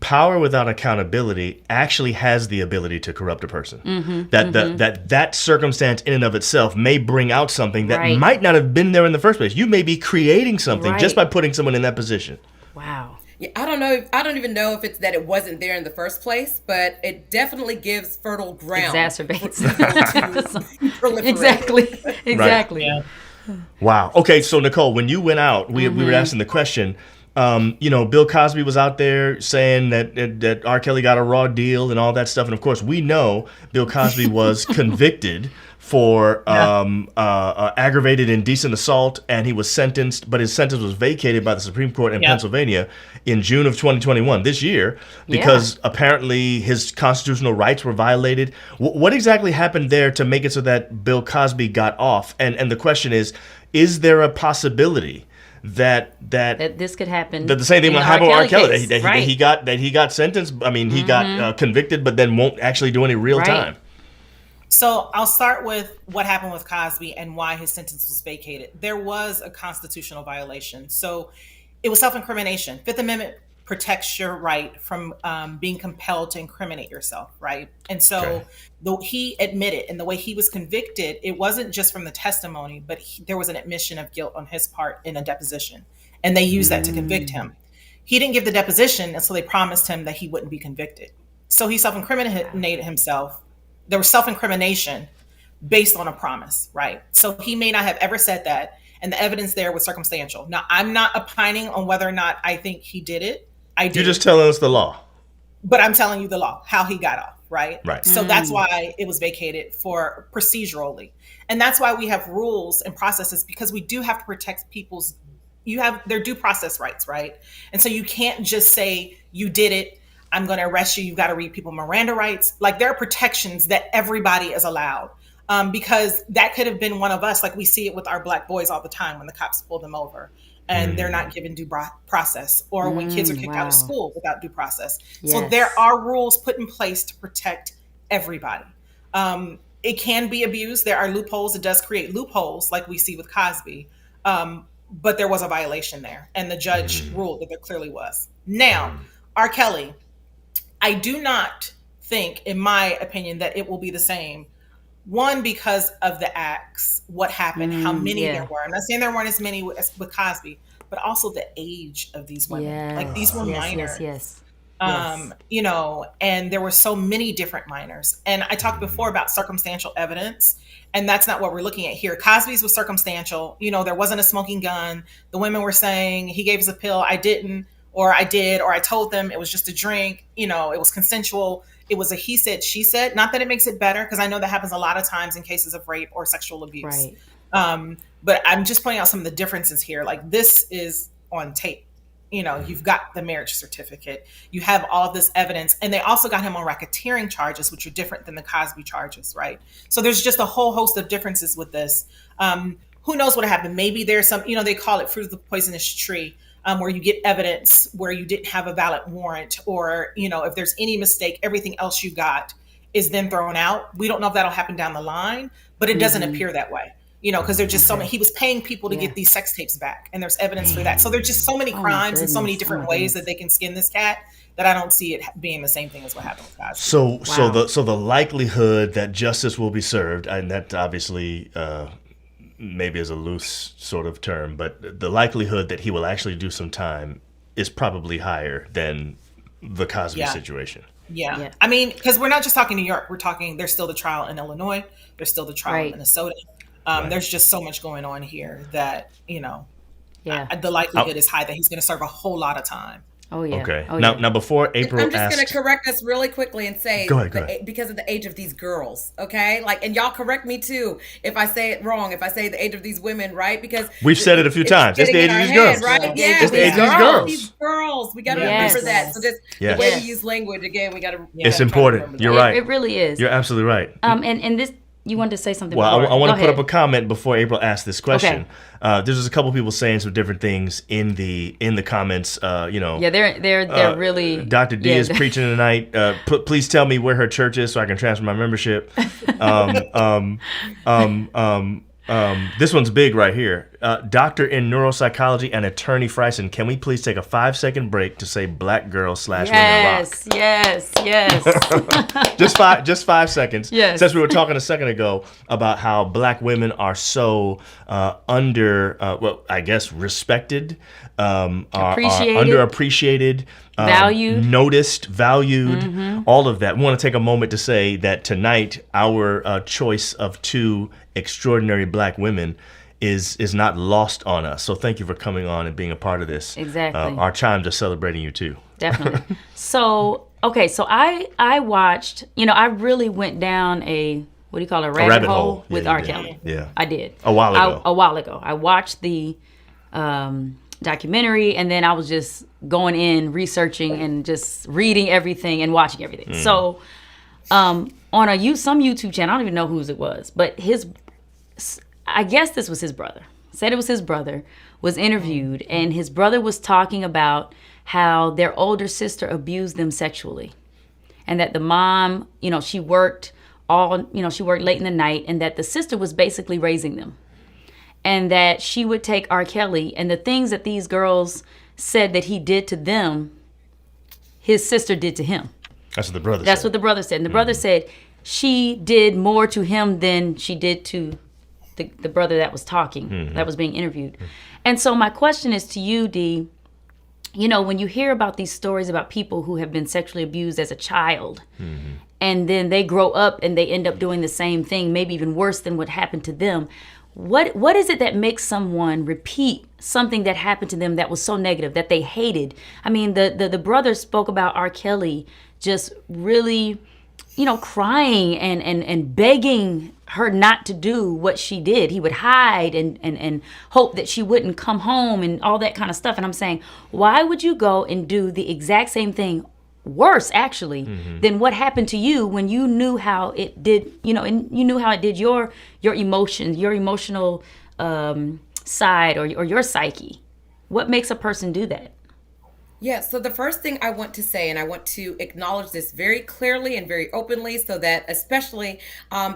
power without accountability actually has the ability to corrupt a person. That circumstance in and of itself may bring out something that might not have been there in the first place. You may be creating something just by putting someone in that position. Wow. Yeah, I don't know. I don't even know if it's that it wasn't there in the first place, but it definitely gives fertile ground. Exacerbates. Exactly. Yeah. Wow. Okay. So Nicole, when you went out, we were asking the question. Bill Cosby was out there saying that R. Kelly got a raw deal and all that stuff, and of course we know Bill Cosby was convicted for aggravated indecent assault, and he was sentenced, but his sentence was vacated by the Supreme Court in Pennsylvania in June of 2021, this year, because apparently his constitutional rights were violated. What exactly happened there to make it so that Bill Cosby got off? And the question is there a possibility that this could happen, that the same thing will happen with R. Kelly, that he got sentenced, I mean, he got convicted, but then won't actually do any real time? So I'll start with what happened with Cosby and why his sentence was vacated. There was a constitutional violation. So it was self-incrimination. Fifth Amendment protects your right from being compelled to incriminate yourself, right? And so he admitted, and the way he was convicted, it wasn't just from the testimony, but there was an admission of guilt on his part in a deposition. And they used that to convict him. He didn't give the deposition, and so they promised him that he wouldn't be convicted. So he self-incriminated himself. There was self-incrimination based on a promise, right? So he may not have ever said that, and the evidence there was circumstantial. Now, I'm not opining on whether or not I think he did it. You're just telling us the law. But I'm telling you the law, how he got off, right? Right. So that's why it was vacated for procedurally. And that's why we have rules and processes, because we do have to protect people's, their due process rights, right? And so you can't just say you did it, I'm going to arrest you. You've got to read people Miranda rights. Like, there are protections that everybody is allowed, because that could have been one of us. Like, we see it with our Black boys all the time when the cops pull them over and they're not given due process, or when kids are kicked out of school without due process. Yes. So there are rules put in place to protect everybody. It can be abused. There are loopholes. It does create loopholes like we see with Cosby. But there was a violation there, and the judge ruled that there clearly was. Now, R. Kelly, I do not think, in my opinion, that it will be the same. One, because of the acts, what happened, how many there were. I'm not saying there weren't as many as with Cosby, but also the age of these women. Yes. Like, these were minors. Yes. And there were so many different minors. And I talked before about circumstantial evidence, and that's not what we're looking at here. Cosby's was circumstantial. There wasn't a smoking gun. The women were saying, he gave us a pill, I didn't, or I did, or I told them it was just a drink. It was consensual. It was a he said, she said. Not that it makes it better, because I know that happens a lot of times in cases of rape or sexual abuse. Right. But I'm just pointing out some of the differences here. Like, this is on tape. You've got the marriage certificate. You have all of this evidence. And they also got him on racketeering charges, which are different than the Cosby charges, right? So there's just a whole host of differences with this. Who knows what happened? Maybe there's some, they call it fruit of the poisonous tree. Where you get evidence where you didn't have a valid warrant, or, if there's any mistake, everything else you got is then thrown out. We don't know if that'll happen down the line, but it doesn't appear that way, because there's just so many, he was paying people to get these sex tapes back, and there's evidence for that. So there's just so many crimes and so many different ways that they can skin this cat, that I don't see it being the same thing as what happened with Cosby. So the likelihood that justice will be served, and that obviously, maybe is a loose sort of term, but the likelihood that he will actually do some time is probably higher than the Cosby situation. Yeah. I mean, because we're not just talking New York. We're talking, there's still the trial in Illinois. There's still the trial in Minnesota. There's just so much going on here that, the likelihood is high that he's going to serve a whole lot of time. Oh yeah. Okay. Oh, now before April I'm just asked, going to correct us really quickly and say, go ahead. because of the age of these girls, okay? Like, and y'all correct me too if I say it wrong, if I say the age of these women, right? Because we've said it a few times. It's the age of these girls, right? Yeah, it's the age of these girls. These girls, we got to remember that. So just the way we use language again, we got to. It's important. You're right. It really is. You're absolutely right. And this. You wanted to say something. Well, I want to put ahead. up a comment before April asks this question. Okay. There's just a couple people saying some different things in the comments. Yeah, they're really. Dr. D is preaching tonight. Please tell me where her church is so I can transfer my membership. This one's big right here. Doctor in neuropsychology and attorney Fryson, can we please take a 5-second break to say black girl / women rock? Yes. just 5 seconds. Yes. Since we were talking a second ago about how black women are so respected, Appreciated. are underappreciated, Valued. noticed, valued, all of that. We want to take a moment to say that tonight our choice of 2 extraordinary black women is not lost on us. So thank you for coming on and being a part of this. Exactly. Our chimes are celebrating you too. Definitely. So I watched, I really went down a rabbit hole with R. Kelly. Yeah. I did. A while ago. I watched the documentary, and then I was just going in, researching and just reading everything and watching everything. So on some YouTube channel, I don't even know whose it was, but I guess this was his brother. Said it was his brother, was interviewed, and his brother was talking about how their older sister abused them sexually. And that the mom, she worked late in the night, and that the sister was basically raising them. And that she would take R. Kelly, and the things that these girls said that he did to them, his sister did to him. That's what the brother said. That's what the brother said. And the brother said she did more to him than she did to the brother that was talking, that was being interviewed. And so my question is to you, Dee, when you hear about these stories about people who have been sexually abused as a child, and then they grow up and they end up doing the same thing, maybe even worse than what happened to them, what is it that makes someone repeat something that happened to them that was so negative, that they hated? I mean, the brother spoke about R. Kelly just really, crying and begging her not to do what she did. He would hide and hope that she wouldn't come home and all that kind of stuff. And I'm saying, why would you go and do the exact same thing, worse actually, than what happened to you when you knew how it did, and you knew how it did your emotions, your emotional side or your psyche? What makes a person do that? Yeah, so the first thing I want to say, and I want to acknowledge this very clearly and very openly, so that especially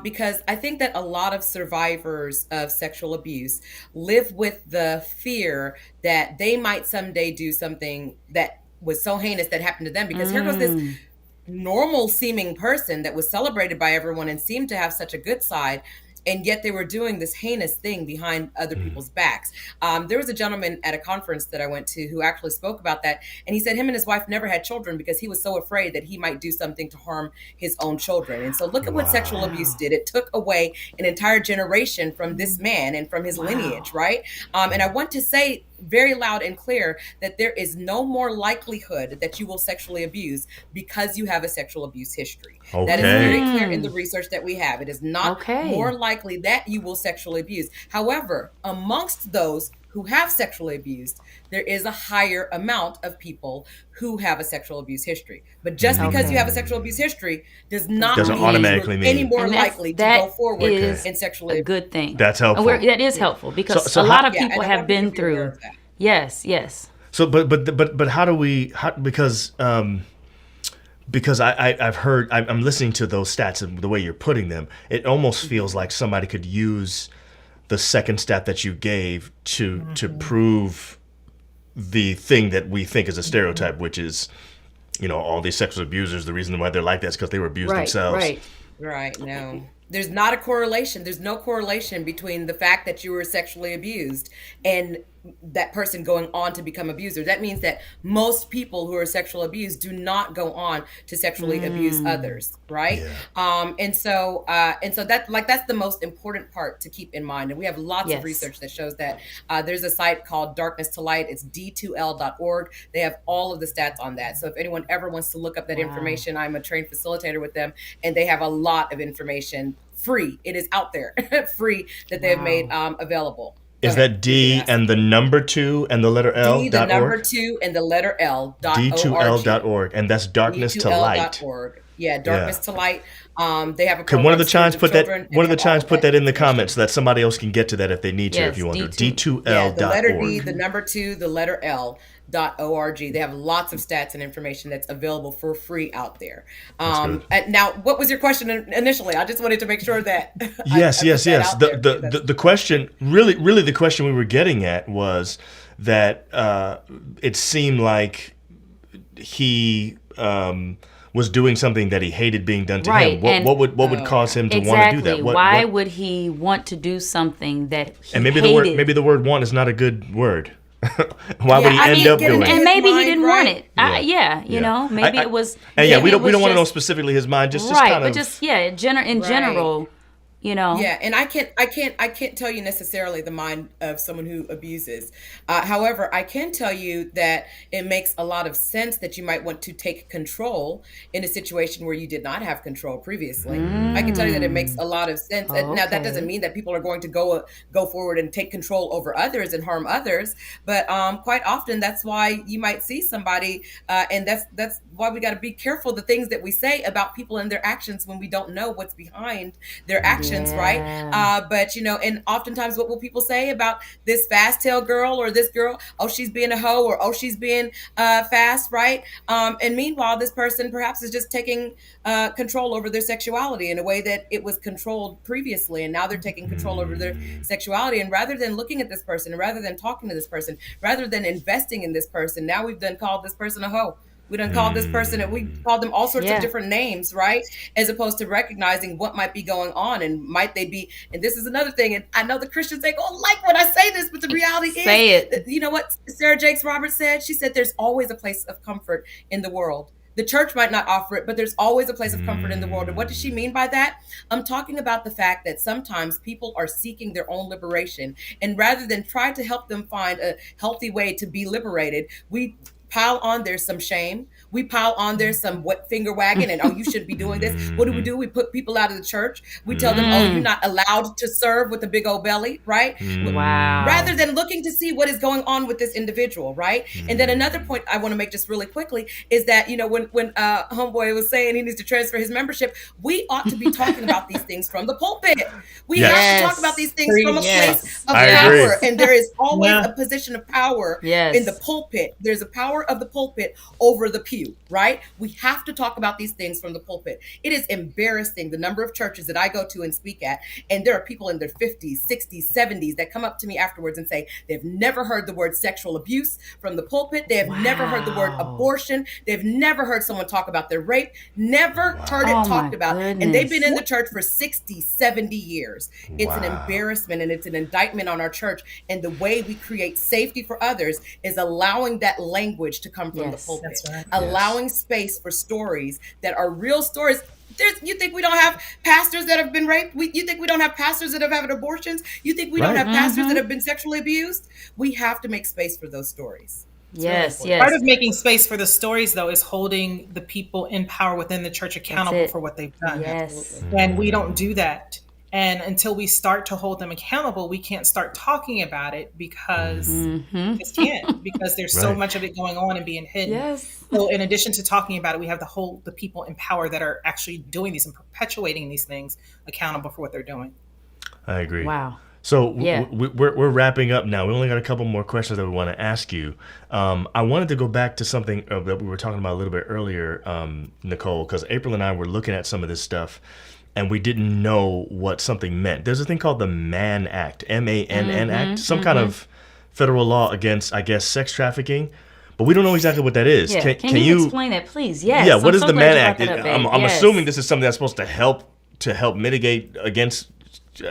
because I think that a lot of survivors of sexual abuse live with the fear that they might someday do something that was so heinous that happened to them, because here goes this normal seeming person that was celebrated by everyone and seemed to have such a good side, and yet they were doing this heinous thing behind other people's backs. There was a gentleman at a conference that I went to who actually spoke about that. And he said him and his wife never had children because he was so afraid that he might do something to harm his own children. And so look at what sexual abuse did. It took away an entire generation from this man and from his lineage, right? And I want to say very loud and clear that there is no more likelihood that you will sexually abuse because you have a sexual abuse history. Okay. That is very clear in the research that we have. It is not more likely that you will sexually abuse. However, amongst those who have sexually abused, there is a higher amount of people who have a sexual abuse history. But just because you have a sexual abuse history doesn't automatically mean any more likely to go forward in sexually abuse. A good thing. That's helpful. That is helpful because a lot of people have been through. Yes. So, but how do we? Because I've heard, I'm listening to those stats and the way you're putting them, it almost feels like somebody could use the second stat that you gave to prove the thing that we think is a stereotype, which is, all these sexual abusers, the reason why they're like that is because they were abused themselves. Right. No. There's not a correlation. There's no correlation between the fact that you were sexually abused and that person going on to become abuser. That means that most people who are sexual abused do not go on to sexually abuse others, right? Yeah. And so that's the most important part to keep in mind. And we have lots of research that shows that. There's a site called Darkness to Light. It's d2l.org. They have all of the stats on that. So if anyone ever wants to look up that information, I'm a trained facilitator with them, and they have a lot of information free. It is out there, free, that they have made available. Is that D and the number 2 and the letter L? D, the number 2 and the letter L. D2L.org, and that's Darkness to Light. Yeah, Darkness to Light. They have a. Can one of the chimes put that? One of the chimes put that in the comments so that somebody else can get to that if they need to. If you want to, D2L.org. Yeah, the letter D, the number 2, the letter L. .org. They have lots of stats and information that's available for free out there. Now, what was your question initially? I just wanted to make sure that. Yes. The question, really, the question we were getting at was that it seemed like he was doing something that he hated being done to him. What would cause him to want to do that? Why would he want to do something that he and maybe hated? the word "want" is not a good word. Why would he end up doing it? And maybe he didn't want it. You know, maybe it was. And we don't want to know specifically his mind. Just kind of. But just in general. You know. Yeah, and I can't tell you necessarily the mind of someone who abuses. However, I can tell you that it makes a lot of sense that you might want to take control in a situation where you did not have control previously. I can tell you that it makes a lot of sense. Now, that doesn't mean that people are going to go forward and take control over others and harm others, but quite often that's why you might see somebody, and that's why we got to be careful the things that we say about people and their actions when we don't know what's behind their actions. Right. But, and oftentimes what will people say about this fast tail girl or this girl? Oh, she's being a hoe, or, oh, she's being fast. Right. And meanwhile, this person perhaps is just taking control over their sexuality in a way that it was controlled previously. And now they're taking control over their sexuality. And rather than looking at this person, and rather than talking to this person, rather than investing in this person, now we've done called this person a hoe. We done called this person, and we called them all sorts of different names, right? As opposed to recognizing what might be going on, and might they be, and this is another thing, and I know the Christians ain't gonna like when I say this, but the reality is, you know what Sarah Jakes Roberts said? She said, there's always a place of comfort in the world. The church might not offer it, but there's always a place of comfort in the world. And what does she mean by that? I'm talking about the fact that sometimes people are seeking their own liberation, and rather than try to help them find a healthy way to be liberated, we pile on there some shame. We pile on there some wet finger wagging and, oh, you shouldn't be doing this. What do? We put people out of the church. We tell them, oh, you're not allowed to serve with a big old belly, right? Wow. Rather than looking to see what is going on with this individual, right? And then another point I want to make just really quickly is that, when Homeboy was saying he needs to transfer his membership, we ought to be talking about these things from the pulpit. We have to talk about these things from a place of power. And there is always a position of power in the pulpit. There's a power of the pulpit over the pew, right? We have to talk about these things from the pulpit. It is embarrassing the number of churches that I go to and speak at, and there are people in their 50s, 60s, 70s that come up to me afterwards and say they've never heard the word sexual abuse from the pulpit. They have never heard the word abortion. They've never heard someone talk about their rape, never heard it talked about. And they've been in the church for 60, 70 years. It's an embarrassment, and it's an indictment on our church. And the way we create safety for others is allowing that language to come from the pulpit, allowing space for stories that are real stories. You think we don't have pastors that have been raped? You think we don't have pastors that have had abortions? You think we don't have pastors that have been sexually abused? We have to make space for those stories. Yes. Part of making space for the stories, though, is holding the people in power within the church accountable for what they've done. Yes. And we don't do that. And until we start to hold them accountable, we can't start talking about it because just can't, because there's so much of it going on and being hidden. Yes. So in addition to talking about it, we have to hold the people in power that are actually doing these and perpetuating these things accountable for what they're doing. I agree. Wow. So we're wrapping up now. We only got a couple more questions that we want to ask you. I wanted to go back to something that we were talking about a little bit earlier, Nicole, because April and I were looking at some of this stuff, and we didn't know what something meant. There's a thing called the Mann Act, M-A-N-N Act, some kind of federal law against, I guess, sex trafficking. But we don't know exactly what that is. Yeah. Can you explain that, please? Yes. Yeah, what is the Mann Act? I'm assuming this is something that's supposed to help mitigate against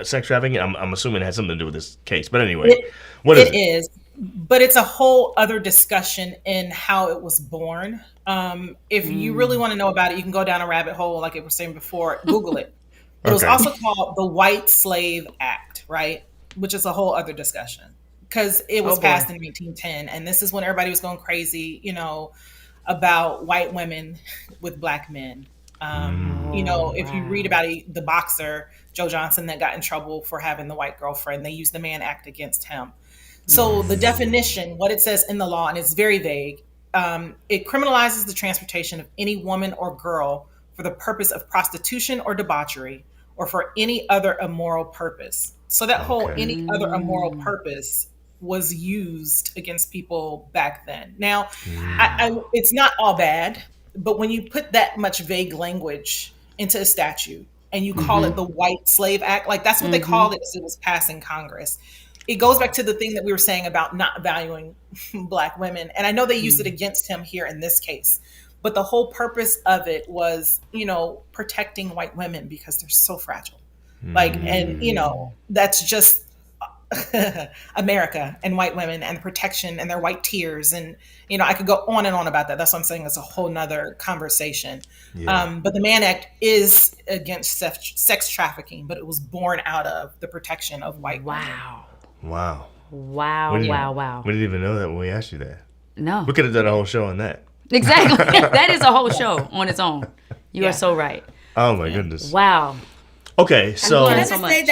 sex trafficking. I'm assuming it has something to do with this case. But anyway, what is it? It is. but it's a whole other discussion in how it was born. If you really want to know about it, you can go down a rabbit hole, like I was saying before. Google it. It was also called the White Slave Act, right? Which is a whole other discussion because it was passed in 1910, and this is when everybody was going crazy, about white women with black men. If you read about the boxer Joe Johnson that got in trouble for having the white girlfriend, they used the Mann Act against him. So the definition, what it says in the law, and it's very vague, it criminalizes the transportation of any woman or girl for the purpose of prostitution or debauchery or for any other immoral purpose. So that whole any other immoral purpose was used against people back then. Now, it's not all bad, but when you put that much vague language into a statute and you call it the White Slave Act, like that's what they called it as it was passed in Congress. It goes back to the thing that we were saying about not valuing black women. And I know they used it against him here in this case, but the whole purpose of it was, protecting white women because they're so fragile. That's just America and white women and protection and their white tears. And, I could go on and on about that. That's what I'm saying. It's a whole nother conversation. Yeah. But the Mann Act is against sex trafficking, but it was born out of the protection of white women. Wow. We didn't even know that when we asked you that. No. We could have done a whole show on that. Exactly. That is a whole show on its own. You are so right. Oh, my goodness. Wow. Okay, so... Can I just say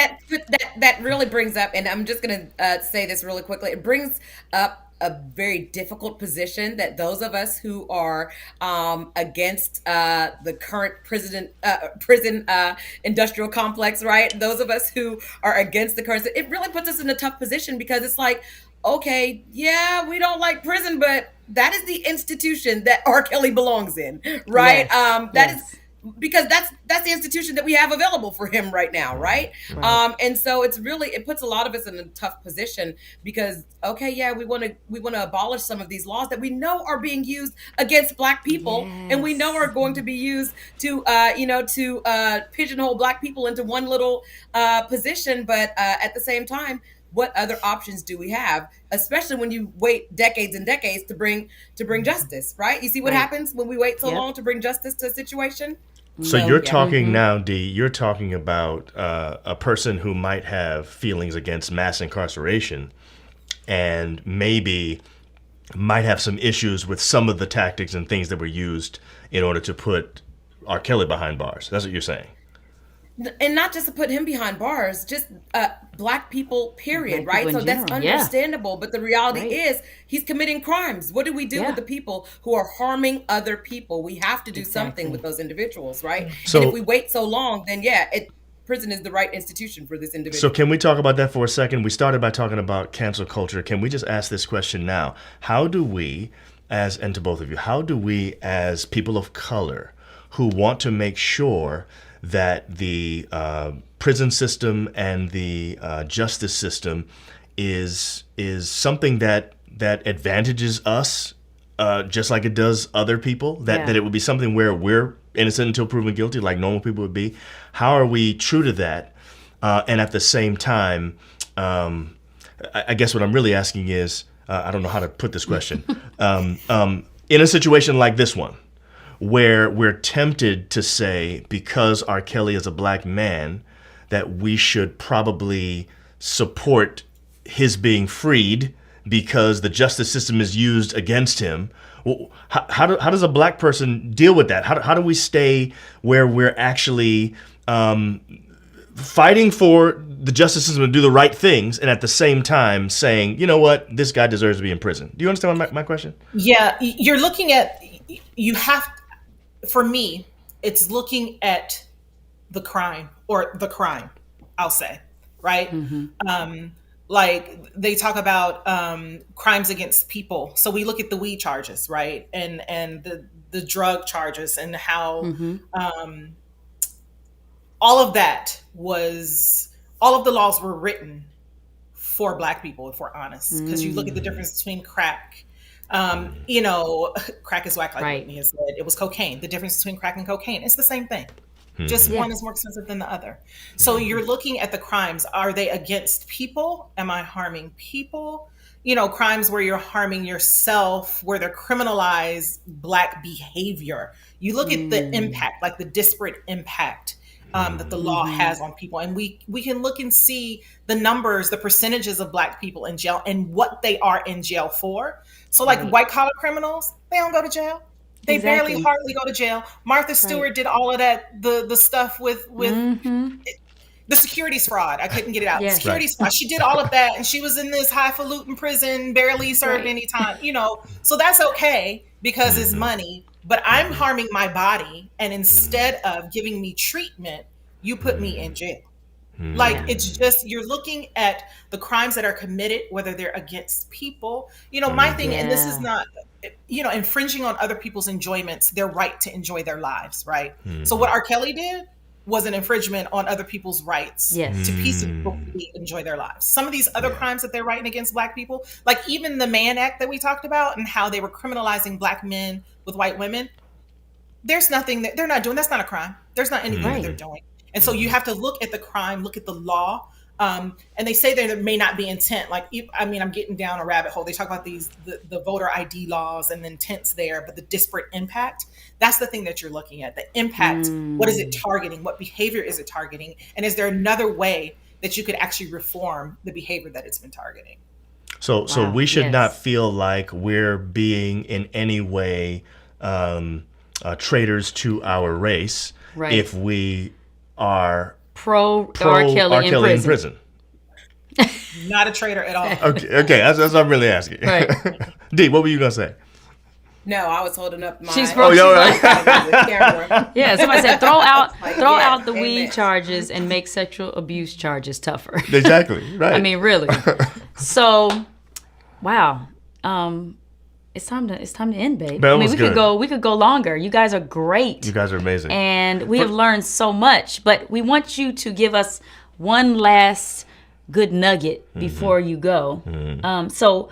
that really brings up, and I'm just going to say this really quickly, it brings up a very difficult position that those of us who are against the current prison industrial complex, right? Those of us who are against the current, it really puts us in a tough position because it's like, okay, yeah, we don't like prison, but that is the institution that R. Kelly belongs in, right? That is because that's the institution that we have available for him right now, right? And so it puts a lot of us in a tough position because we want to abolish some of these laws that we know are being used against black people, and we know are going to be used to pigeonhole black people into one little position, but at the same time, what other options do we have, especially when you wait decades and decades to bring justice, right? You see what happens when we wait so long to bring justice to a situation? So you're talking now, Dee, you're talking about a person who might have feelings against mass incarceration and maybe might have some issues with some of the tactics and things that were used in order to put R. Kelly behind bars. That's what you're saying. And not just to put him behind bars, just black people, period, right? So that's understandable. But the reality is he's committing crimes. What do we do with the people who are harming other people? We have to do something with those individuals, right? So, and if we wait so long, then prison is the right institution for this individual. So can we talk about that for a second? We started by talking about cancel culture. Can we just ask this question now? How do we, and to both of you, how do we as people of color who want to make sure that the prison system and the justice system is something that advantages us just like it does other people, that it would be something where we're innocent until proven guilty like normal people would be? How are we true to that? And at the same time, I guess what I'm really asking is, I don't know how to put this question, in a situation like this one, where we're tempted to say, because R. Kelly is a black man, that we should probably support his being freed because the justice system is used against him. Well, how does a black person deal with that? How do we stay where we're actually fighting for the justice system to do the right things and at the same time saying, you know what, this guy deserves to be in prison? Do you understand my question? Yeah, you're looking at, for me, it's looking at the crime, I'll say, right? Like they talk about crimes against people. So we look at the weed charges, right? And the drug charges and how all of the laws were written for black people, if we're honest. Because you look at the difference between crack. Crack is whack, like Whitney has said. It was cocaine. The difference between crack and cocaine, it's the same thing. Just one is more expensive than the other. So you're looking at the crimes. Are they against people? Am I harming people? crimes where you're harming yourself, where they're criminalize Black behavior. You look at the impact, like the disparate impact that the law has on people. And we can look and see the numbers, the percentages of Black people in jail and what they are in jail for. So like white collar criminals, they don't go to jail. They barely hardly go to jail. Martha Stewart did all of that, the stuff with the securities fraud. I couldn't get it out. Yes. Securities fraud. She did all of that, and she was in this highfalutin prison, barely served any time. So that's okay because it's money. But I'm harming my body, and instead of giving me treatment, you put me in jail. Like, it's just, you're looking at the crimes that are committed, whether they're against people. My thing, and this is not, infringing on other people's enjoyments, their right to enjoy their lives, right? So what R. Kelly did was an infringement on other people's rights to peacefully enjoy their lives. Some of these other crimes that they're writing against Black people, like even the Mann Act that we talked about and how they were criminalizing Black men with white women, there's nothing that they're not doing. That's not a crime. There's not anything that they're doing. And so you have to look at the crime, look at the law. And they say there may not be intent. Like, I'm getting down a rabbit hole. They talk about the voter ID laws and the intents there, but the disparate impact, that's the thing that you're looking at. The impact, what is it targeting? What behavior is it targeting? And is there another way that you could actually reform the behavior that it's been targeting? So we should not feel like we're being in any way traitors to our race if we are pro R. Kelly in prison. Not a traitor at all. Okay, that's what I'm really asking. Right. D, what were you gonna say? No, I was holding up my. She's from. Camera. Yeah, somebody said throw out the weed charges and make sexual abuse charges tougher. Exactly. Right. I mean, really. So, wow. It's time to end, babe. We could go longer. You guys are great. You guys are amazing. And we have learned so much, but we want you to give us one last good nugget before you go. So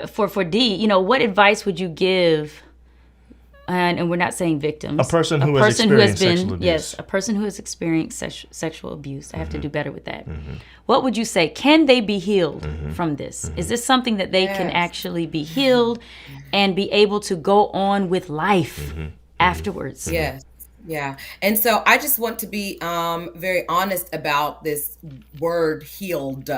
for D, what advice would you give? And we're not saying victims. A person who has experienced sexual abuse. Yes, a person who has experienced sexual abuse. I have to do better with that. What would you say? Can they be healed from this? Is this something that they can actually be healed and be able to go on with life afterwards? Yes. Yeah. And so I just want to be very honest about this word healed.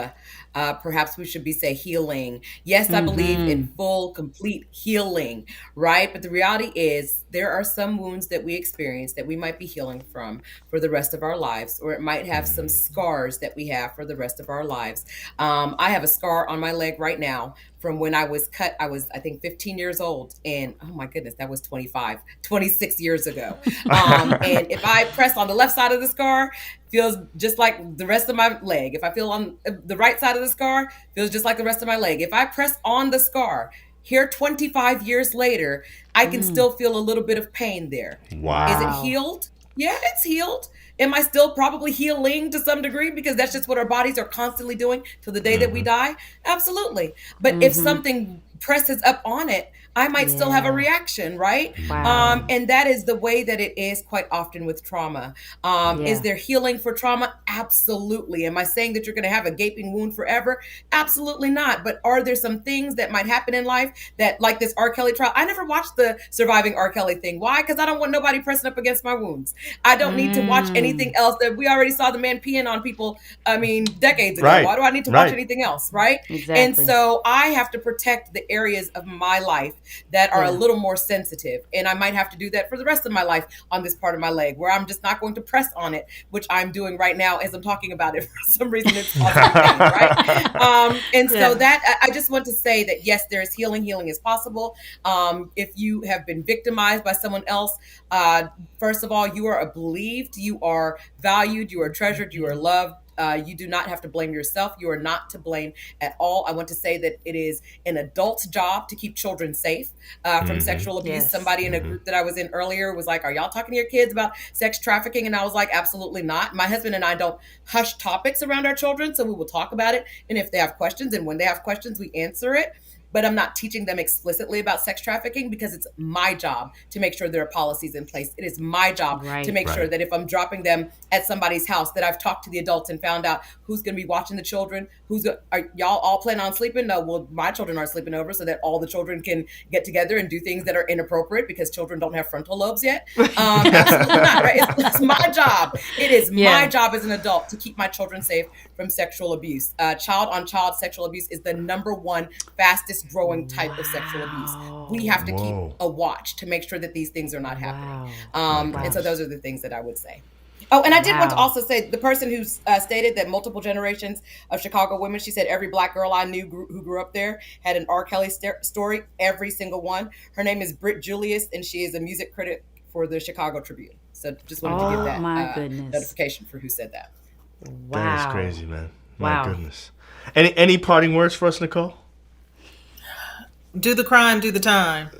Perhaps we should say healing. Yes, I believe in full, complete healing, right? But the reality is there are some wounds that we experience that we might be healing from for the rest of our lives, or it might have some scars that we have for the rest of our lives. I have a scar on my leg right now from when I was cut. I was, I think, 15 years old. And oh my goodness, that was 26 years ago. And if I press on the left side of the scar, feels just like the rest of my leg. If I feel on the right side of the scar, feels just like the rest of my leg. If I press on the scar, here 25 years later, I can still feel a little bit of pain there. Wow. Is it healed? Yeah, it's healed. Am I still probably healing to some degree because that's just what our bodies are constantly doing till the day that we die? Absolutely. But if something presses up on it, I might still have a reaction, right? Wow. And that is the way that it is quite often with trauma. Is there healing for trauma? Absolutely. Am I saying that you're going to have a gaping wound forever? Absolutely not. But are there some things that might happen in life that, like this R. Kelly trial? I never watched the Surviving R. Kelly thing. Why? Because I don't want nobody pressing up against my wounds. I don't need to watch anything else that we already saw the man peeing on people, decades ago. Right. Why do I need to watch anything else, right? Exactly. And so I have to protect the areas of my life that are a little more sensitive. And I might have to do that for the rest of my life on this part of my leg where I'm just not going to press on it, which I'm doing right now as I'm talking about it. For some reason, it's causing pain, right? So that, I just want to say that, yes, there is healing. Healing is possible. If you have been victimized by someone else, first of all, you are believed, you are valued, you are treasured, you are loved. You do not have to blame yourself. You are not to blame at all. I want to say that it is an adult's job to keep children safe from sexual abuse. Yes. Somebody in a group that I was in earlier was like, are y'all talking to your kids about sex trafficking? And I was like, absolutely not. My husband and I don't hush topics around our children, so we will talk about it. And if they have questions and when they have questions, we answer it. but I'm not teaching them explicitly about sex trafficking because it's my job to make sure there are policies in place. It is my job to make sure that if I'm dropping them at somebody's house, that I've talked to the adults and found out who's going to be watching the children. Are y'all all planning on sleeping? No, well, my children aren't sleeping over, so that all the children can get together and do things that are inappropriate because children don't have frontal lobes yet. Absolutely not, right? It's my job. It is my job as an adult to keep my children safe from sexual abuse. Child-on-child sexual abuse is the #1 fastest growing type of sexual abuse. We have to keep a watch to make sure that these things are not happening. And so those are the things that I would say. Oh, and I did want to also say, the person who stated that multiple generations of Chicago women, she said every Black girl I knew who grew up there had an R. Kelly story, every single one. Her name is Britt Julius, and she is a music critic for the Chicago Tribune. So just wanted to give that notification for who said that. Wow. That is crazy, man. My goodness. Any parting words for us, Nicole? Do the crime, do the time.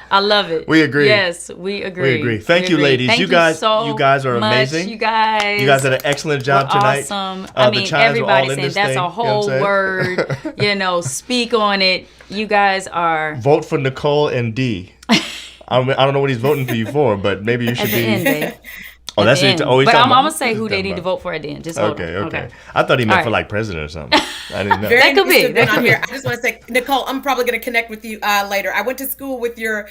I love it. We agree. Yes, we agree. Thank you, ladies. Thank you guys are much, amazing. You guys did an excellent job tonight. Awesome. I mean, everybody's saying that's a whole word. Speak on it. You guys are. Vote for Nicole and D. I don't know what he's voting for you for, but maybe you should be. At the end, babe. Oh, that's it. But I'm going to say who they need to vote for at the end. Just hold on. Okay. I thought he meant for like president or something. I didn't know. That could be. I just want to say, Nicole, I'm probably going to connect with you later. I went to school with your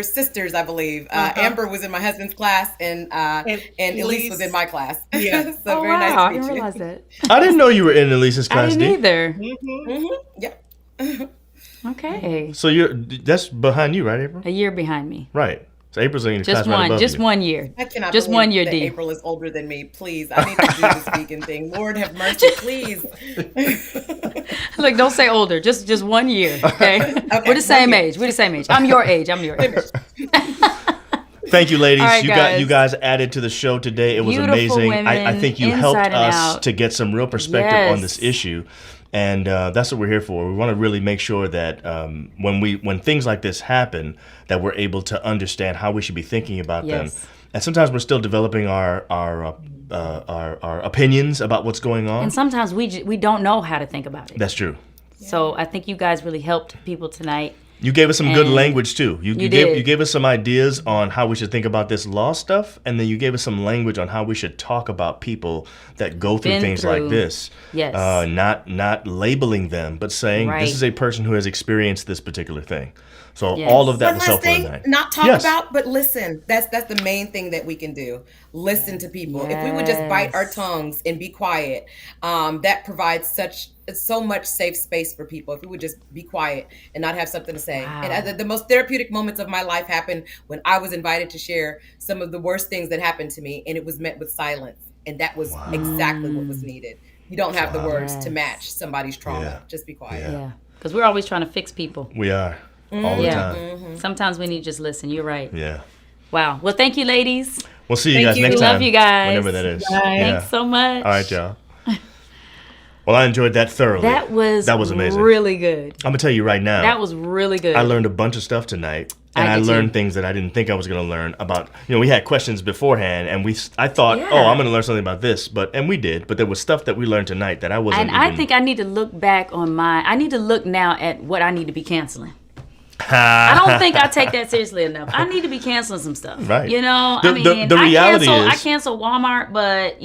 sisters, I believe. Amber was in my husband's class, and Elise was in my class. Yeah. So very nice to meet you. I didn't realize that. I didn't know you were in Elise's class, I didn't either. Yep. Okay. So that's behind you, right, April? A year behind me. Right. So April's in your class right above just you. 1 year. I cannot just believe 1 year, that D. April is older than me. Please, I need to do the speaking thing. Lord have mercy, please. Look, don't say older. Just 1 year. Okay. We're the same age. I'm your age. Thank you, ladies. Right, you guys added to the show today. It was Beautiful amazing. women, I think you helped us out. to get some real perspective on this issue. And that's what we're here for. We want to really make sure that when things like this happen, that we're able to understand how we should be thinking about them. And sometimes we're still developing our opinions about what's going on. And sometimes we don't know how to think about it. That's true. So I think you guys really helped people tonight. You gave us some good language too. You gave us some ideas on how we should think about this law stuff, and then you gave us some language on how we should talk about people that go through things like this. Yes. Not labeling them, but saying this is a person who has experienced this particular thing. So all of that was helpful tonight. Not talk about, but listen. That's the main thing that we can do. Listen to people. If we would just bite our tongues and be quiet, that provides so much safe space for people. If we would just be quiet and not have something to say. Wow. And the most therapeutic moments of my life happened when I was invited to share some of the worst things that happened to me, and it was met with silence. And that was exactly what was needed. You don't have the words to match somebody's trauma. Yeah. Just be quiet. Yeah. Because we're always trying to fix people. We are. All the time. Mm-hmm. Sometimes we need to just listen. You're right. Yeah. Wow. Well, thank you, ladies. We'll see you guys next time. Love you guys. Whenever that is. Thanks so much. All right, y'all. Well, I enjoyed that thoroughly. That was amazing. Really good. I'm going to tell you right now. That was really good. I learned a bunch of stuff tonight. And I learned things that I didn't think I was going to learn about. We had questions beforehand, and I thought, I'm going to learn something about this, and we did. But there was stuff that we learned tonight that I wasn't. And I think I need to look back on I need to look now at what I need to be canceling. I don't think I take that seriously enough. I need to be canceling some stuff. Right. The reality is I cancel Walmart, but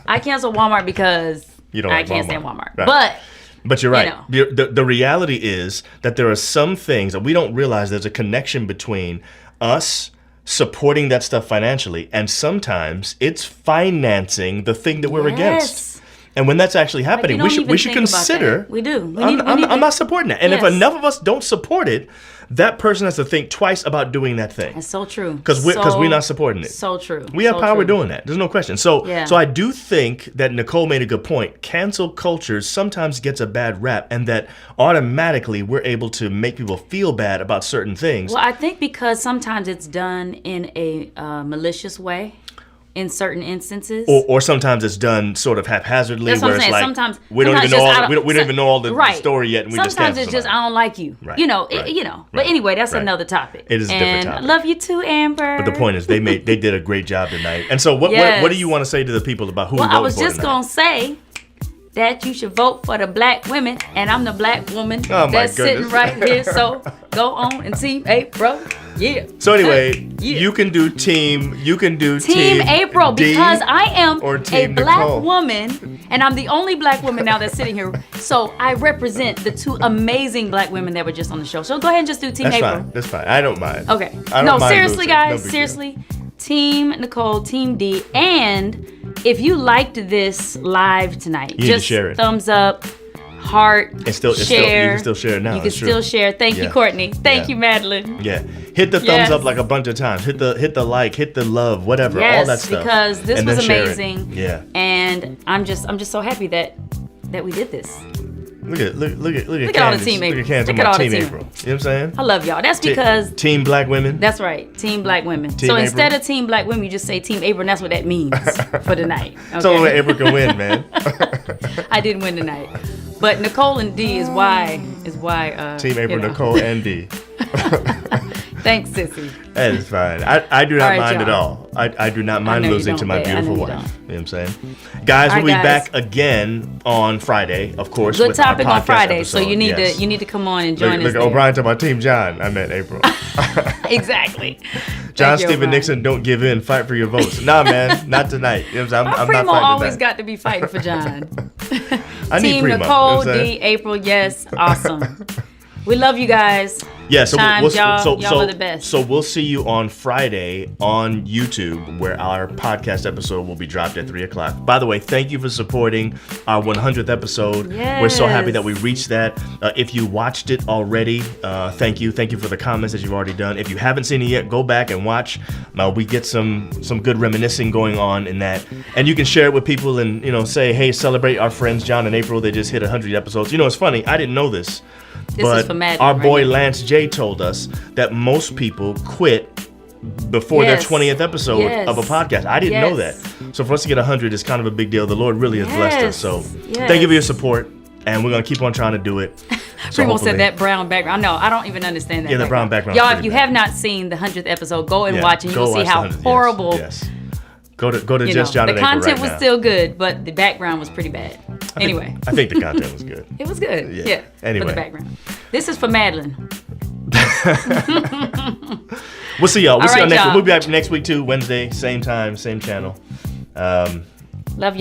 I cancel Walmart because I can't stand Walmart. Right. But you're right. The reality is that there are some things that we don't realize there's a connection between us supporting that stuff financially, and sometimes it's financing the thing that we're against. And when that's actually happening, we should consider. We do. I'm not supporting that. And if enough of us don't support it, that person has to think twice about doing that thing. That's so true. Because we're not supporting it. So true. We have power doing that. There's no question. So I do think that Nicole made a good point. Cancel culture sometimes gets a bad rap, and that automatically we're able to make people feel bad about certain things. Well, I think because sometimes it's done in a malicious way. In certain instances, or sometimes it's done sort of haphazardly, where it's like sometimes we don't even know all the story yet, and we just sometimes it's just I don't like you, But anyway, that's another topic. It is a different topic. I love you too, Amber. But the point is, they did a great job tonight. And so, what do you want to say to the people about who? Well, I was just gonna say, that you should vote for the black women, and I'm the black woman that's sitting goodness. right here. So go on and Team April. Yeah. So anyway, you can do Team April D because I am or a Team black Nicole. woman, and I'm the only black woman now that's sitting here. So I represent the two amazing black women that were just on the show. So go ahead and just do Team April. That's fine. I don't mind. Okay. I don't mind seriously, losing. guys. No big Seriously. Team Nicole, Team D. And if you liked this live tonight, You need just to share it. thumbs up, heart, you share. can still share it now. You can It's true. still share. Thank you, Yeah. Courtney. Thank Yeah. you, Madeline. Yeah, hit the thumbs Yes. up like a bunch of times. Hit the like, hit the love, whatever, all that Yes, stuff. because this And was then share it. amazing. Yeah. And I'm just so happy that we did this. Look at Look at all the Candace. Team Look April. at Candace Look talking at all about the Team team. April. You know what I'm saying? I love y'all. That's because Team Black Women. that's right. Team Black Women. Team So April. instead of Team Black Women, you just say Team April, and that's what that means for the night. Okay? That's the only way April can win, man. I didn't win tonight. But Nicole and D is why Team April, you know. Nicole, and D. Thanks, sissy. That is fine. I do not All right, mind at y'all. all. I do not mind know you losing to don't, my babe. I know beautiful you wife. don't. You know what I'm saying? Guys, All we'll be right, guys. back again on Friday, of course. Good with our topic on podcast Friday. So episode. you need Yes. to come on and join Look us. at there. O'Brien talking about Team John. I meant April. Exactly. John Thank you, Stephen O'Brien. Nixon, don't give in. Fight for your votes. Nah, man, not tonight. You know what I'm saying? My I'm not Primo fighting always tonight. got to be fighting for John. I need Team Primo. Nicole, you know what I'm saying? D, April, yes, awesome. We love you guys. Yeah, so Chimes, y'all are the best. So we'll see you on Friday on YouTube, where our podcast episode will be dropped at 3:00. By the way, thank you for supporting our 100th episode. We're so happy that we reached that. If you watched it already, thank you. Thank you for the comments that you've already done. If you haven't seen it yet, go back and watch. We get some good reminiscing going on in that, and you can share it with people and say, hey, celebrate our friends John and April. They just hit 100 episodes. It's funny. I didn't know this. This But is for Madeline, our boy right? Lance J told us that most people quit before their Yes. 20th episode Yes. of a podcast. I didn't know that. Yes. So for us to get 100 is kind of a big deal. The Lord really has blessed us. So Yes. thank you for your support, and we're going to keep on trying to do it. So Primo hopefully- said that brown background. No, I don't even understand that. Yeah, the brown background is Y'all, if pretty you bad. have not seen the 100th episode, go and Yeah, watch, and go you'll see watch how the 100th. horrible. Yes. Go to You Just know, John the and April content right was now. still good, but the background was pretty bad. Anyway, I think the content was good. it was good. Yeah. Yeah. Anyway. For the background. This is for Madeline. We'll see y'all. We'll All see y'all right, next week. y'all. We'll be back next week too. Wednesday, same time, same channel. Love y'all.